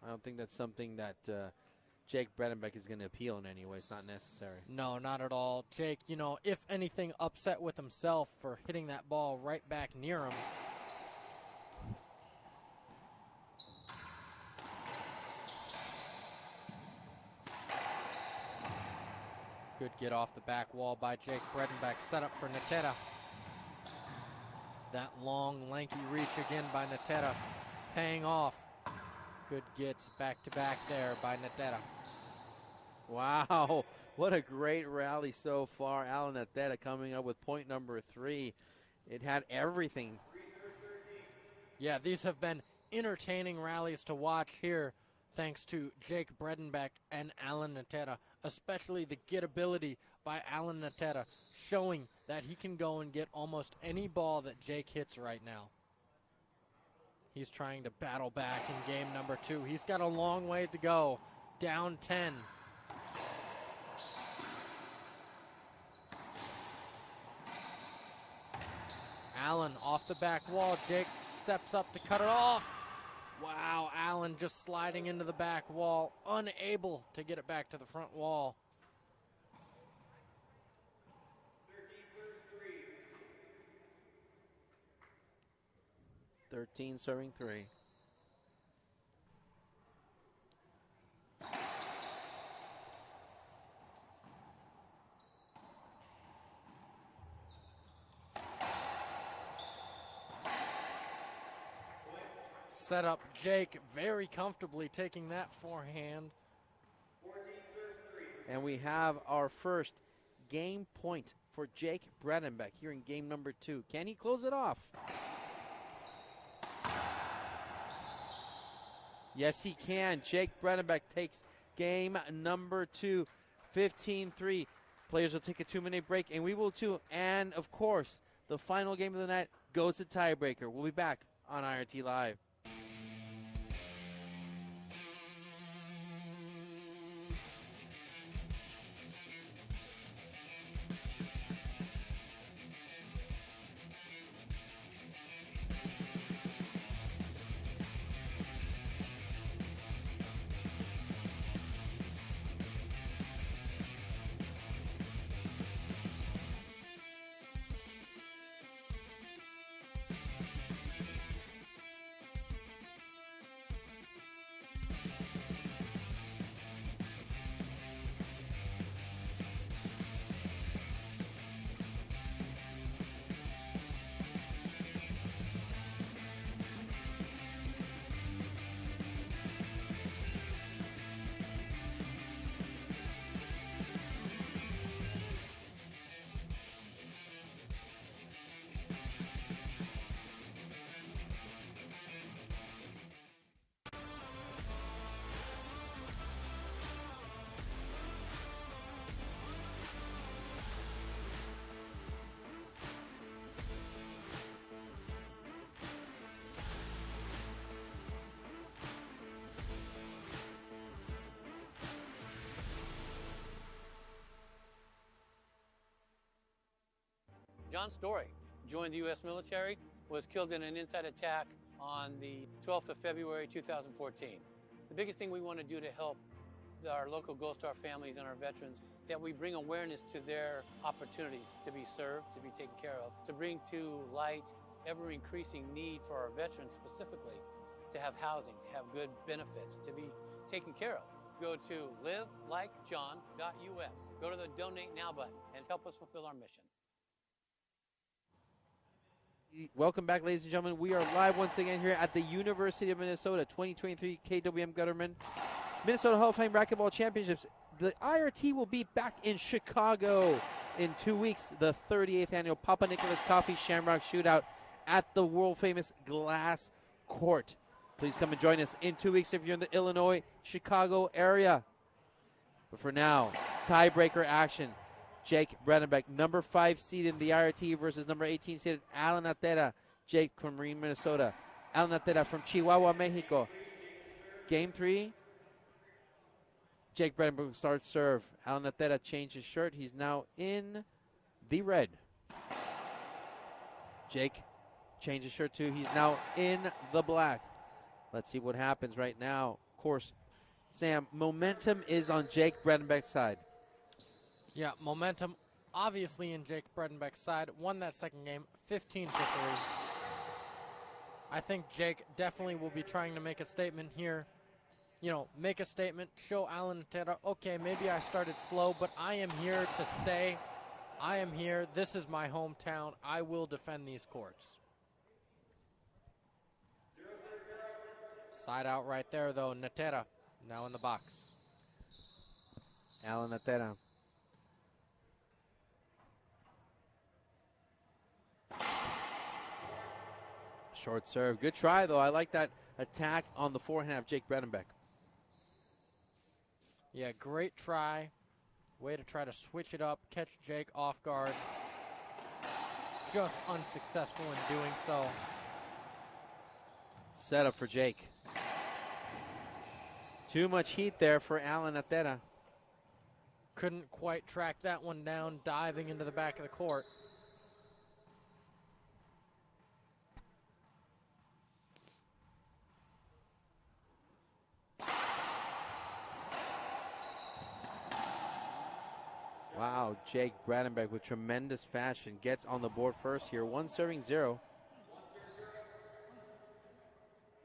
I don't think that's something that Jake Bredenbeck is going to appeal in any way. It's not necessary. No, not at all. Jake, you know, if anything, upset with himself for hitting that ball right back near him. Good get off the back wall by Jake Bredenbeck. Set up for Natera. That long, lanky reach again by Natera, paying off. Good gets back-to-back there by Natera. Wow, what a great rally so far. Alan Natera coming up with point number 3. It had everything. Yeah, these have been entertaining rallies to watch here, thanks to Jake Bredenbeck and Alan Natera, especially the gettability by Alan Natera, showing that he can go and get almost any ball that Jake hits right now. He's trying to battle back in game number 2. He's got a long way to go, down 10. Allen off the back wall. Jake steps up to cut it off. Wow, Allen just sliding into the back wall, unable to get it back to the front wall. Serving 3. set up. Jake very comfortably taking that forehand. And we have our first game point for Jake Bredenbeck here in game number 2. Can he close it off? Yes, he can. Jake Bredenbeck takes game number 2, 15-3. Players will take a 2-minute break, and we will too. And, of course, the final game of the night goes to tiebreaker. We'll be back on IRT Live. John Story joined the U.S. military, was killed in an inside attack on the 12th of February 2014. The biggest thing we want to do to help our local Gold Star families and our veterans, that we bring awareness to their opportunities to be served, to be taken care of, to bring to light ever-increasing need for our veterans specifically, to have housing, to have good benefits, to be taken care of. Go to livelikejohn.us. Go to the Donate Now button and help us fulfill our mission. Welcome back, ladies and gentlemen. We are live once again here at the University of Minnesota 2023 KWM Gutterman Minnesota Hall of Fame Racquetball Championships. The IRT will be back in Chicago in 2 weeks, the 38th annual Papa Nicholas Coffee Shamrock Shootout at the world-famous Glass Court. Please come and join us in 2 weeks if you're in the Illinois, Chicago area. But for now, tiebreaker action. Jake Bredenbeck, number 5 seed in the IRT versus number 18 seeded Alan Natera. Jake from Marine, Minnesota. Alan Natera from Chihuahua, Mexico. Game 3. Jake Bredenbeck starts serve. Alan Natera changed his shirt. He's now in the red. Jake changed his shirt too. He's now in the black. Let's see what happens right now. Of course, Sam, momentum is on Jake Bredenbeck's side. Yeah, momentum obviously in Jake Bredenbeck's side. Won that second game, 15-3. I think Jake definitely will be trying to make a statement here. You know, make a statement, show Alan Natera, okay, maybe I started slow, but I am here to stay. I am here. This is my hometown. I will defend these courts. Side out right there, though. Natera now in the box. Alan Natera. Short serve. Good try, though. I like that attack on the forehand of Jake Bredenbeck. Yeah, great try. Way to try to switch it up, catch Jake off guard. Just unsuccessful in doing so. Setup for Jake. Too much heat there for Alan Natera. Couldn't quite track that one down, diving into the back of the court. Wow, Jake Bredenbeck with tremendous fashion gets on the board first here. 1-0.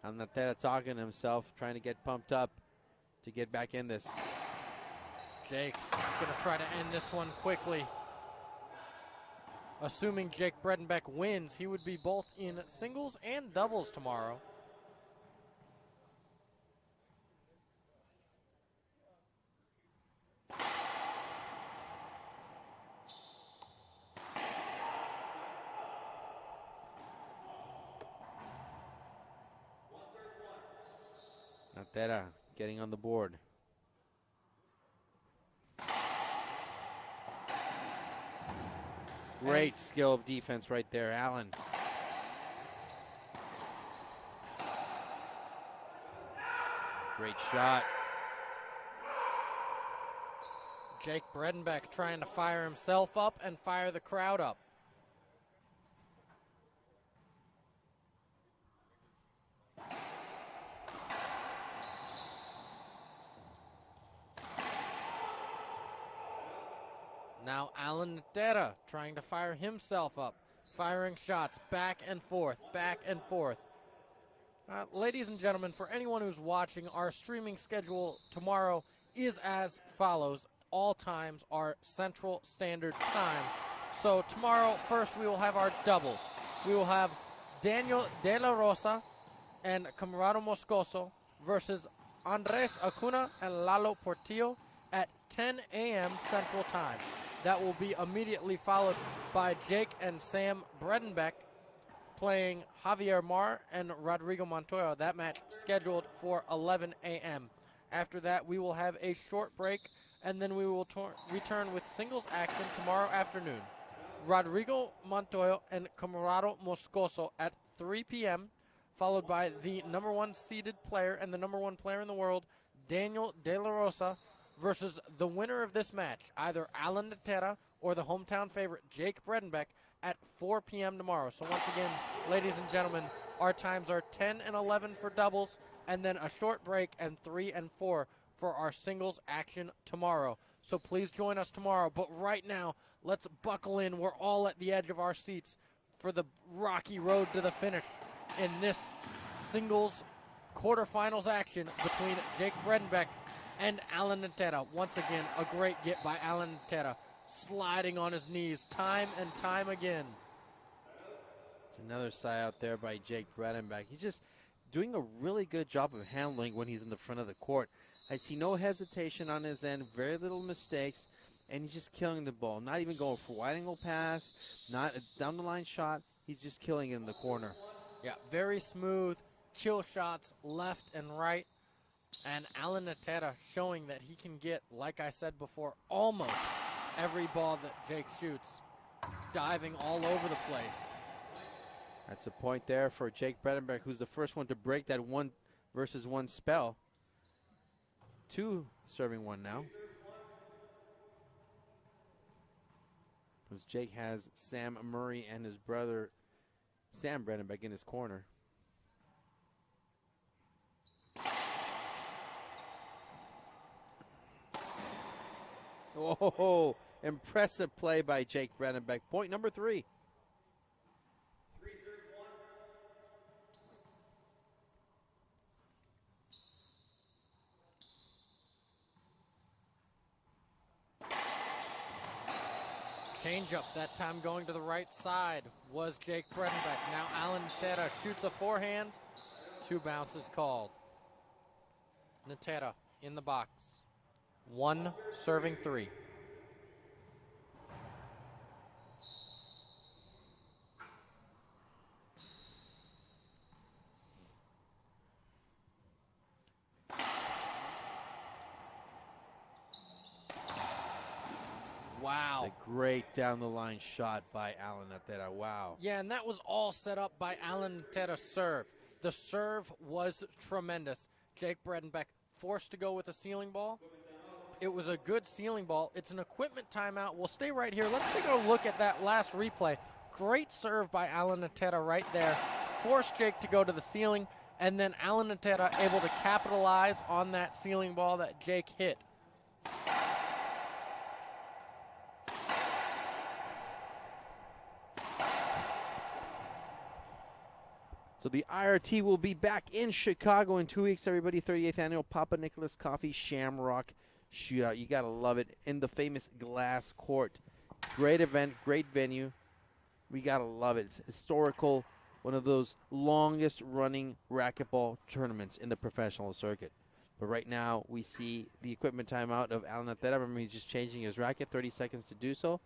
And Natera talking to himself, trying to get pumped up to get back in this. Jake gonna try to end this one quickly. Assuming Jake Bredenbeck wins, he would be both in singles and doubles tomorrow. Natera getting on the board. Great skill of defense right there, Allen. Great shot. Jake Bredenbeck trying to fire himself up and fire the crowd up. Now Alan Natera trying to fire himself up, firing shots back and forth, back and forth. Ladies and gentlemen, for anyone who's watching, our streaming schedule tomorrow is as follows. All times are Central Standard Time. So tomorrow, first we will have our doubles. We will have Daniel De La Rosa and Camarado Moscoso versus Andres Acuna and Lalo Portillo at 10 a.m. Central Time. That will be immediately followed by Jake and Sam Bredenbeck playing Javier Mar and Rodrigo Montoya. That match scheduled for 11 a.m. After that, we will have a short break, and then we will return with singles action tomorrow afternoon. Rodrigo Montoya and Camarado Moscoso at 3 p.m., followed by the number one seeded player and the number one player in the world, Daniel De La Rosa, versus the winner of this match, either Alan Natera or the hometown favorite, Jake Bredenbeck, at 4 p.m. tomorrow. So once again, ladies and gentlemen, our times are 10 and 11 for doubles, and then a short break, and 3 and 4 for our singles action tomorrow. So please join us tomorrow. But right now, let's buckle in. We're all at the edge of our seats for the rocky road to the finish in this singles quarterfinals action between Jake Bredenbeck and Alan Natera. Once again, a great get by Alan Natera, sliding on his knees time and time again. It's another side out there by Jake Bredenbeck. He's just doing a really good job of handling when he's in the front of the court. I see no hesitation on his end, very little mistakes, and he's just killing the ball. Not even going for wide angle pass, not a down the line shot. He's just killing it in the corner. Yeah, very smooth kill shots left and right. And Alan Natera showing that he can get, like I said before, almost every ball that Jake shoots, diving all over the place. That's a point there for Jake Bredenbeck, who's the first one to break that 1 versus 1 spell. 2 serving 1 now. Because Jake has Sam Murray and his brother Sam Bredenbeck in his corner. Oh, impressive play by Jake Bredenbeck. Point number 3. Change up, that time going to the right side was Jake Bredenbeck. Now Alan Natera shoots a forehand. 2 bounces called. Natera in the box. 1 serving 3. Wow. It's a great down the line shot by Alan Natera. Wow. Yeah, and that was all set up by Alan Natera's serve. The serve was tremendous. Jake Bredenbeck forced to go with a ceiling ball. It was a good ceiling ball. It's an equipment timeout. We'll stay right here. Let's take a look at that last replay. Great serve by Alan Natera right there. Forced Jake to go to the ceiling, and then Alan Natera able to capitalize on that ceiling ball that Jake hit. So the IRT will be back in Chicago in 2 weeks, everybody. 38th annual Papa Nicholas Coffee Shamrock Shootout. You got to love it in the famous glass court. Great event, great venue. We got to love it. It's historical, one of those longest running racquetball tournaments in the professional circuit. But right now we see the equipment timeout of Alan Natera. Remember, he's just changing his racket, 30 seconds to do so.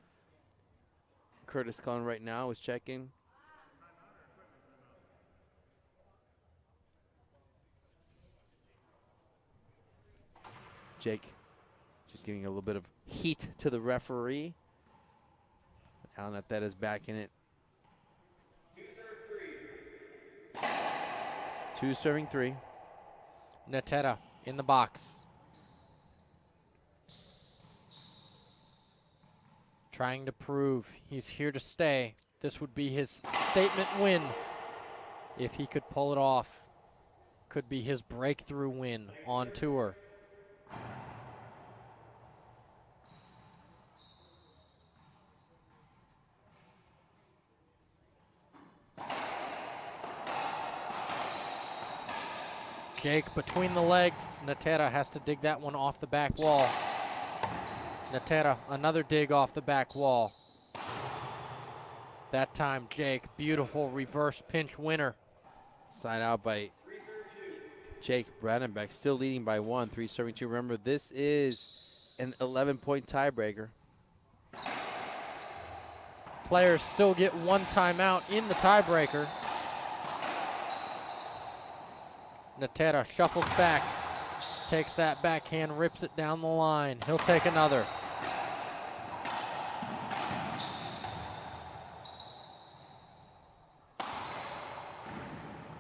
Curtis Cullen right now is checking. Jake just giving a little bit of heat to the referee. Alan Natera's back in it. 2 serving 3. Natera in the box. Trying to prove he's here to stay. This would be his statement win if he could pull it off. Could be his breakthrough win on tour. Jake between the legs. Natera has to dig that one off the back wall. Natera, another dig off the back wall. That time, Jake, beautiful reverse pinch winner. Side out by Jake Bredenbeck, still leading by 1, 3 serving 2. Remember, this is an 11-point tiebreaker. Players still get 1 timeout in the tiebreaker. Natera shuffles back, takes that backhand, rips it down the line. He'll take another.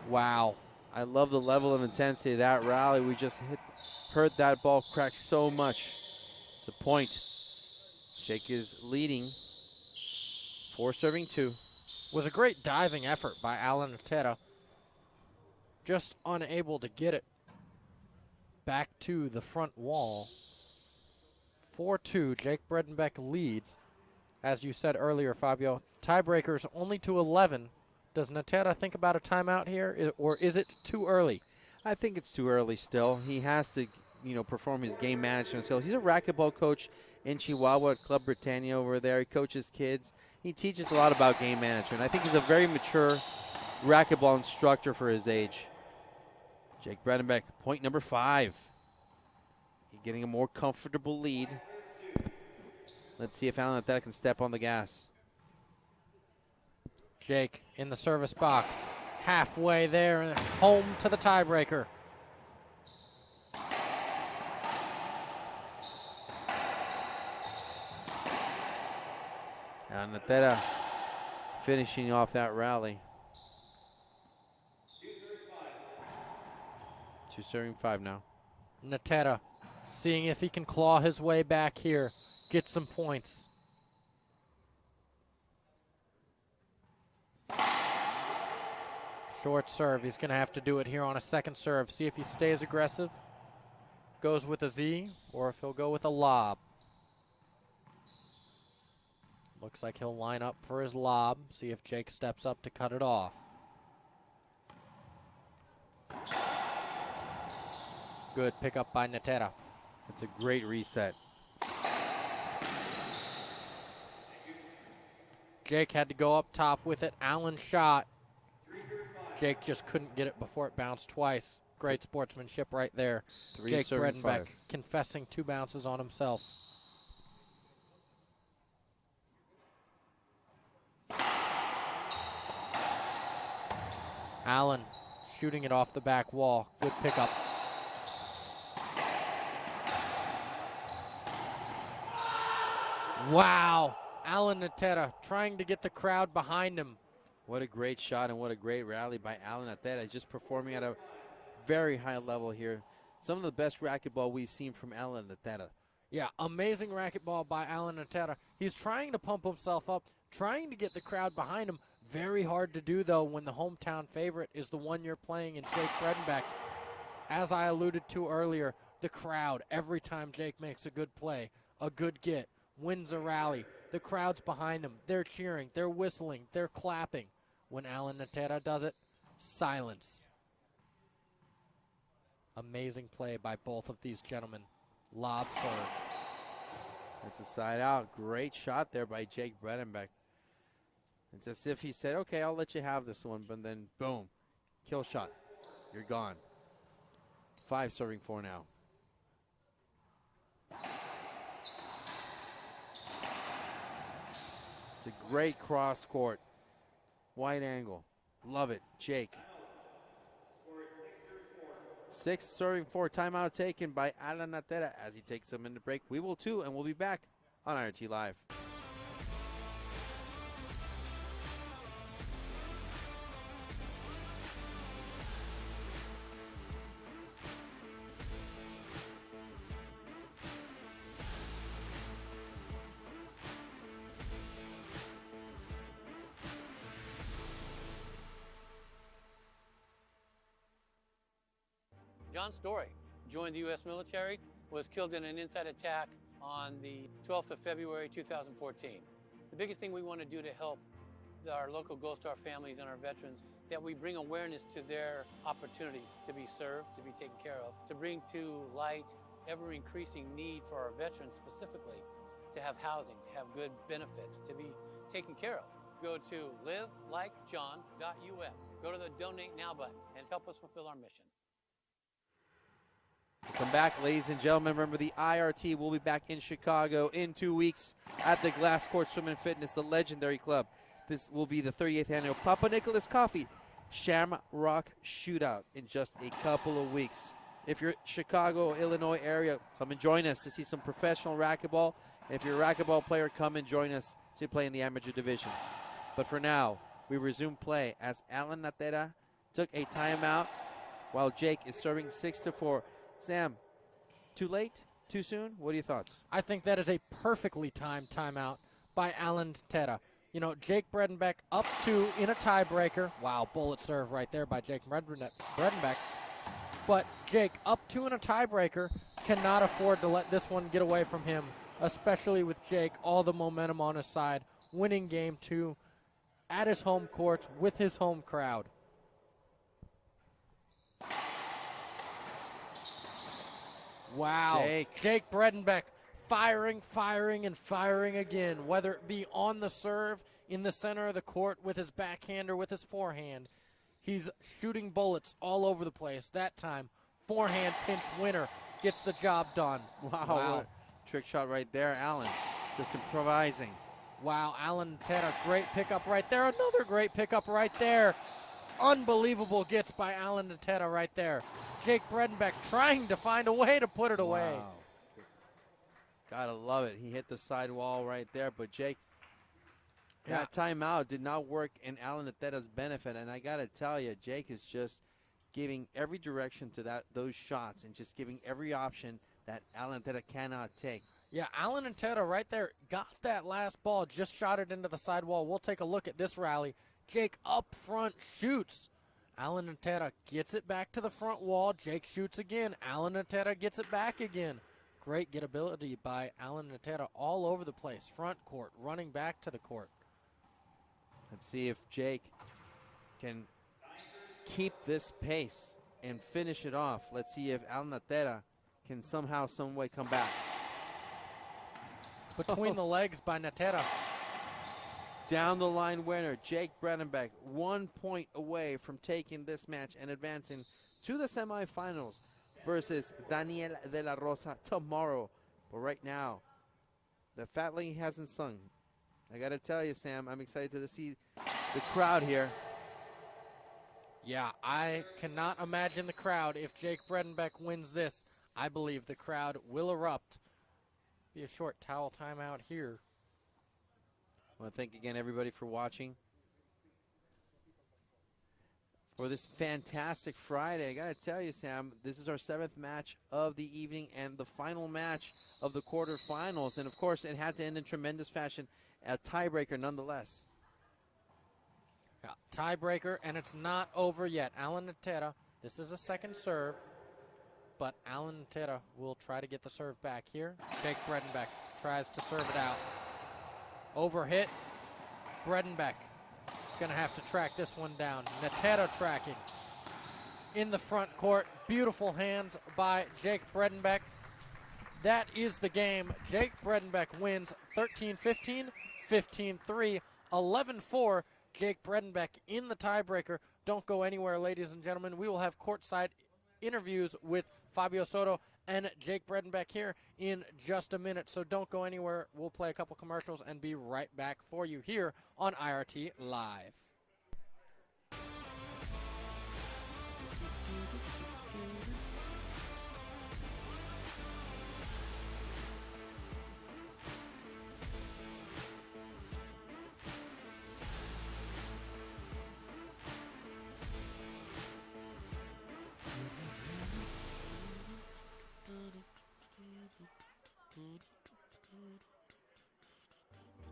Wow. I love the level of intensity of that rally. We just heard that ball crack so much. It's a point. Jake is leading, 4 serving 2. Was a great diving effort by Alan Natera. Just unable to get it back to the front wall. 4-2, Jake Bredenbeck leads. As you said earlier, Fabio, tiebreakers only to 11. Does Natera think about a timeout here, or is it too early? I think it's too early still. He has to, perform his game management skills. He's a racquetball coach in Chihuahua at Club Britannia over there. He coaches kids. He teaches a lot about game management. I think he's a very mature racquetball instructor for his age. Jake Bredenbeck, point number 5. He's getting a more comfortable lead. Let's see if Alan Natera can step on the gas. Jake in the service box, halfway there, home to the tiebreaker. And Natera finishing off that rally. 2 serving 5 now. Natera seeing if he can claw his way back here, get some points. Short serve, he's gonna have to do it here on a second serve. See if he stays aggressive, goes with a Z, or if he'll go with a lob. Looks like he'll line up for his lob, see if Jake steps up to cut it off. Good pickup by Natera. That's a great reset. Jake had to go up top with it. Allen shot. Jake just couldn't get it before it bounced twice. Great sportsmanship right there. 3 Jake serving Bredenbeck 5. confessing 2 bounces on himself. Allen shooting it off the back wall. Good pickup. Wow. Alan Natera trying to get the crowd behind him. What a great shot and what a great rally by Alan Natera. Just performing at a very high level here. Some of the best racquetball we've seen from Alan Natera. Yeah, amazing racquetball by Alan Natera. He's trying to pump himself up, trying to get the crowd behind him. Very hard to do, though, when the hometown favorite is the one you're playing in Jake Bredenbeck. As I alluded to earlier, the crowd, every time Jake makes a good play, a good get, wins a rally, the crowd's behind him. They're cheering, they're whistling, they're clapping. When Alan Natera does it, silence. Amazing play by both of these gentlemen. Lob serve. It's a side out. Great shot there by Jake Bredenbeck. It's as if he said, okay, I'll let you have this one, but then boom, kill shot. You're gone. 5 serving 4 now. It's a great cross court. Wide angle. Love it. Jake. 6 serving 4. Timeout taken by Alan Natera as he takes a minute break. We will too, and we'll be back on IRT Live. John Story joined the U.S. military, was killed in an inside attack on the 12th of February 2014. The biggest thing we want to do to help our local Gold Star families and our veterans, that we bring awareness to their opportunities to be served, to be taken care of, to bring to light ever-increasing need for our veterans specifically, to have housing, to have good benefits, to be taken care of. Go to livelikejohn.us. Go to the Donate Now button and help us fulfill our mission. Welcome back, ladies and gentlemen. Remember, the IRT will be back in Chicago in 2 weeks at the Glass Court Swim and Fitness, the legendary club. This will be the 38th annual Papa Nicholas Coffee Shamrock Shootout in just a couple of weeks. If you're Chicago, Illinois area, come and join us to see some professional racquetball. And if you're a racquetball player, come and join us to play in the amateur divisions. But for now, we resume play as Alan Natera took a timeout while Jake is serving 6-4. Sam, too late? Too soon? What are your thoughts? I think that is a perfectly timed timeout by Alan Natera. You know, Jake Bredenbeck up 2 in a tiebreaker. Wow, bullet serve right there by Jake Bredenbeck. But Jake up 2 in a tiebreaker cannot afford to let this one get away from him, especially with Jake, all the momentum on his side, winning game 2 at his home courts with his home crowd. Wow, Jake Bredenbeck firing, and firing again, whether it be on the serve, in the center of the court with his backhand or with his forehand. He's shooting bullets all over the place. That time, forehand pinch winner gets the job done. Wow. Trick shot right there, Alan. Just improvising. Wow, Alan Natera, great pickup right there. Another great pickup right there. Unbelievable gets by Alan Natera right there. Jake Bredenbeck trying to find a way to put it away. Wow. Gotta love it. He hit the side wall right there, but Jake, that timeout did not work in Alan Natera's benefit, and I gotta tell you, Jake is just giving every direction to those shots and just giving every option that Alan Natera cannot take. Yeah, Alan Natera right there got that last ball, just shot it into the sidewall. We'll take a look at this rally. Jake up front shoots. Alan Natera gets it back to the front wall. Jake shoots again. Alan Natera gets it back again. Great gettability by Alan Natera all over the place. Front court, running back to the court. Let's see if Jake can keep this pace and finish it off. Let's see if Alan Natera can somehow, some way come back. Between the legs by Natera. Down the line winner, Jake Bredenbeck, 1 point away from taking this match and advancing to the semifinals versus Daniel de la Rosa tomorrow. But right now, the Fat Lady hasn't sung. I got to tell you, Sam, I'm excited to see the crowd here. Yeah, I cannot imagine the crowd. If Jake Bredenbeck wins this, I believe the crowd will erupt. Be a short towel timeout here. I want to thank again everybody for watching. For this fantastic Friday, I got to tell you, Sam, this is our 7th match of the evening and the final match of the quarterfinals. And, of course, it had to end in tremendous fashion. A tiebreaker nonetheless. Yeah, tiebreaker, and it's not over yet. Alan Natera, this is a second serve, but Alan Natera will try to get the serve back here. Jake Bredenbeck tries to serve it out. Overhit. Bredenbeck gonna have to track this one down. Natera tracking in the front court. Beautiful hands by Jake Bredenbeck. That is the game. Jake Bredenbeck wins 13-15, 15-3, 11-4. Jake Bredenbeck in the tiebreaker. Don't go anywhere, ladies and gentlemen. We will have courtside interviews with Fabio Soto and Jake Bredenbeck here in just a minute, so don't go anywhere. We'll play a couple commercials and be right back for you here on IRT Live.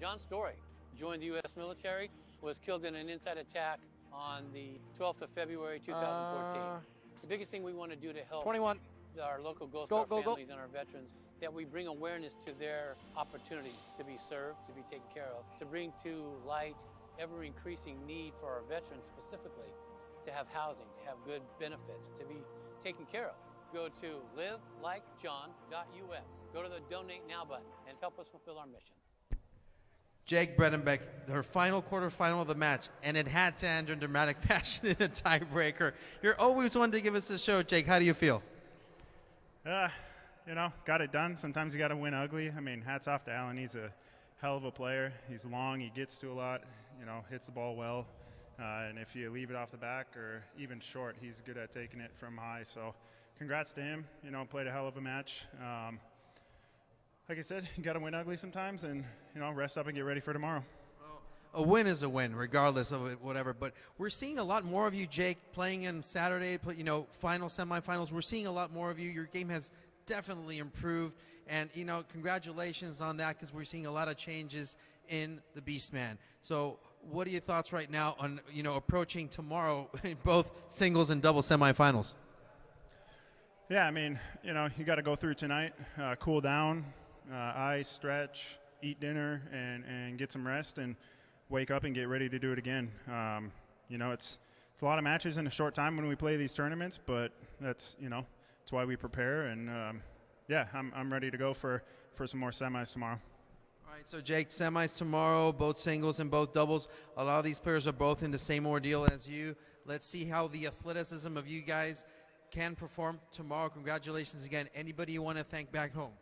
John Story joined the U.S. military, was killed in an inside attack on the 12th of February 2014. The biggest thing we want to do to help 21. our local Ghost Go, Star go, go. families and our veterans, that we bring awareness to their opportunities to be served, to be taken care of, to bring to light ever-increasing need for our veterans specifically to have housing, to have good benefits, to be taken care of. Go to livelikejohn.us. Go to the Donate Now button and help us fulfill our mission. Jake Bredenbeck, her final quarterfinal of the match, and it had to end in dramatic fashion in a tiebreaker. You're always one to give us a show, Jake. How do you feel? You know, got it done. Sometimes you got to win ugly. I mean, hats off to Alan. He's a hell of a player. He's long. He gets to a lot. You know, hits the ball well. And if you leave it off the back or even short, he's good at taking it from high. So congrats to him. You know, played a hell of a match. Like I said, you got to win ugly sometimes and, you know, rest up and get ready for tomorrow. A win is a win, regardless of it, whatever. But we're seeing a lot more of you, Jake, playing in Saturday, you know, final, semifinals. We're seeing a lot more of you. Your game has definitely improved. And, you know, congratulations on that, because we're seeing a lot of changes in the Beastman. So what are your thoughts right now on, you know, approaching tomorrow in both singles and double semifinals? Yeah, I mean, you know, you got to go through tonight, cool down, ice, stretch, eat dinner, and get some rest, and wake up and get ready to do it again. You know, it's a lot of matches in a short time when we play these tournaments, but that's, you know, that's why we prepare. And yeah, I'm ready to go for some more semis tomorrow. All right, so Jake, semis tomorrow, both singles and both doubles. A lot of these players are both in the same ordeal as you. Let's see how the athleticism of you guys can perform tomorrow. Congratulations again. Anybody you want to thank back home?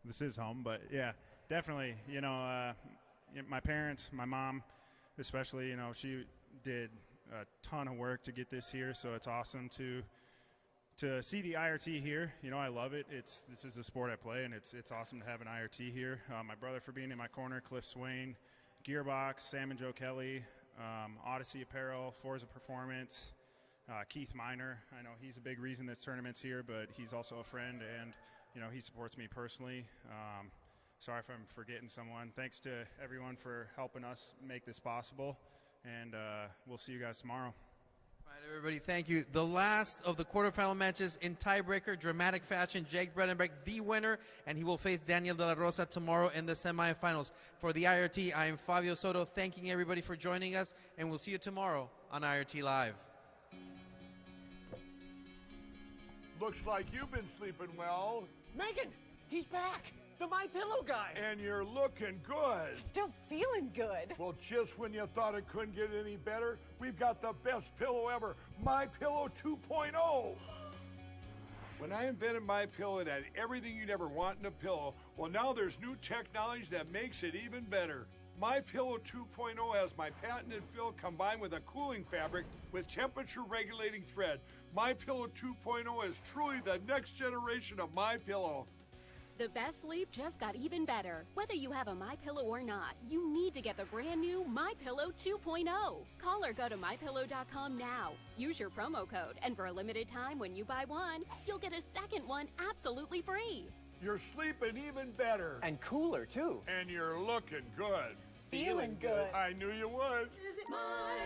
This is home, but yeah, definitely. You know, my parents, my mom especially, you know, she did a ton of work to get this here, so it's awesome to see the IRT here. You know, I love it. This is the sport I play, and it's awesome to have an IRT here. My brother for being in my corner, Cliff Swain, Gearbox, Sam and Joe Kelly, Odyssey Apparel, Forza Performance, Keith Miner. I know he's a big reason this tournament's here, but he's also a friend, and, you know, he supports me personally. Sorry if I'm forgetting someone. Thanks to everyone for helping us make this possible, and we'll see you guys tomorrow. All right, everybody, thank you. The last of the quarterfinal matches in tiebreaker, dramatic fashion, Jake Bredenbeck, the winner, and he will face Daniel De La Rosa tomorrow in the semifinals. For the IRT, I am Fabio Soto, thanking everybody for joining us, and we'll see you tomorrow on IRT Live. Looks like you've been sleeping well, Megan, he's back. The My Pillow guy. and you're looking good. Still feeling good. Well, just when you thought it couldn't get any better, we've got the best pillow ever, My Pillow 2.0. When I invented My Pillow, it had everything you'd ever want in a pillow. Well, now there's new technology that makes it even better. My Pillow 2.0 has my patented fill combined with a cooling fabric with temperature regulating thread. My Pillow 2.0 is truly the next generation of My Pillow. The best sleep just got even better. Whether you have a MyPillow or not, you need to get the brand new MyPillow 2.0. Call or go to MyPillow.com now. Use your promo code, and for a limited time when you buy one, you'll get a second one absolutely free. You're sleeping even better. And cooler, too. And you're looking good. Feeling good. I knew you would. Visit my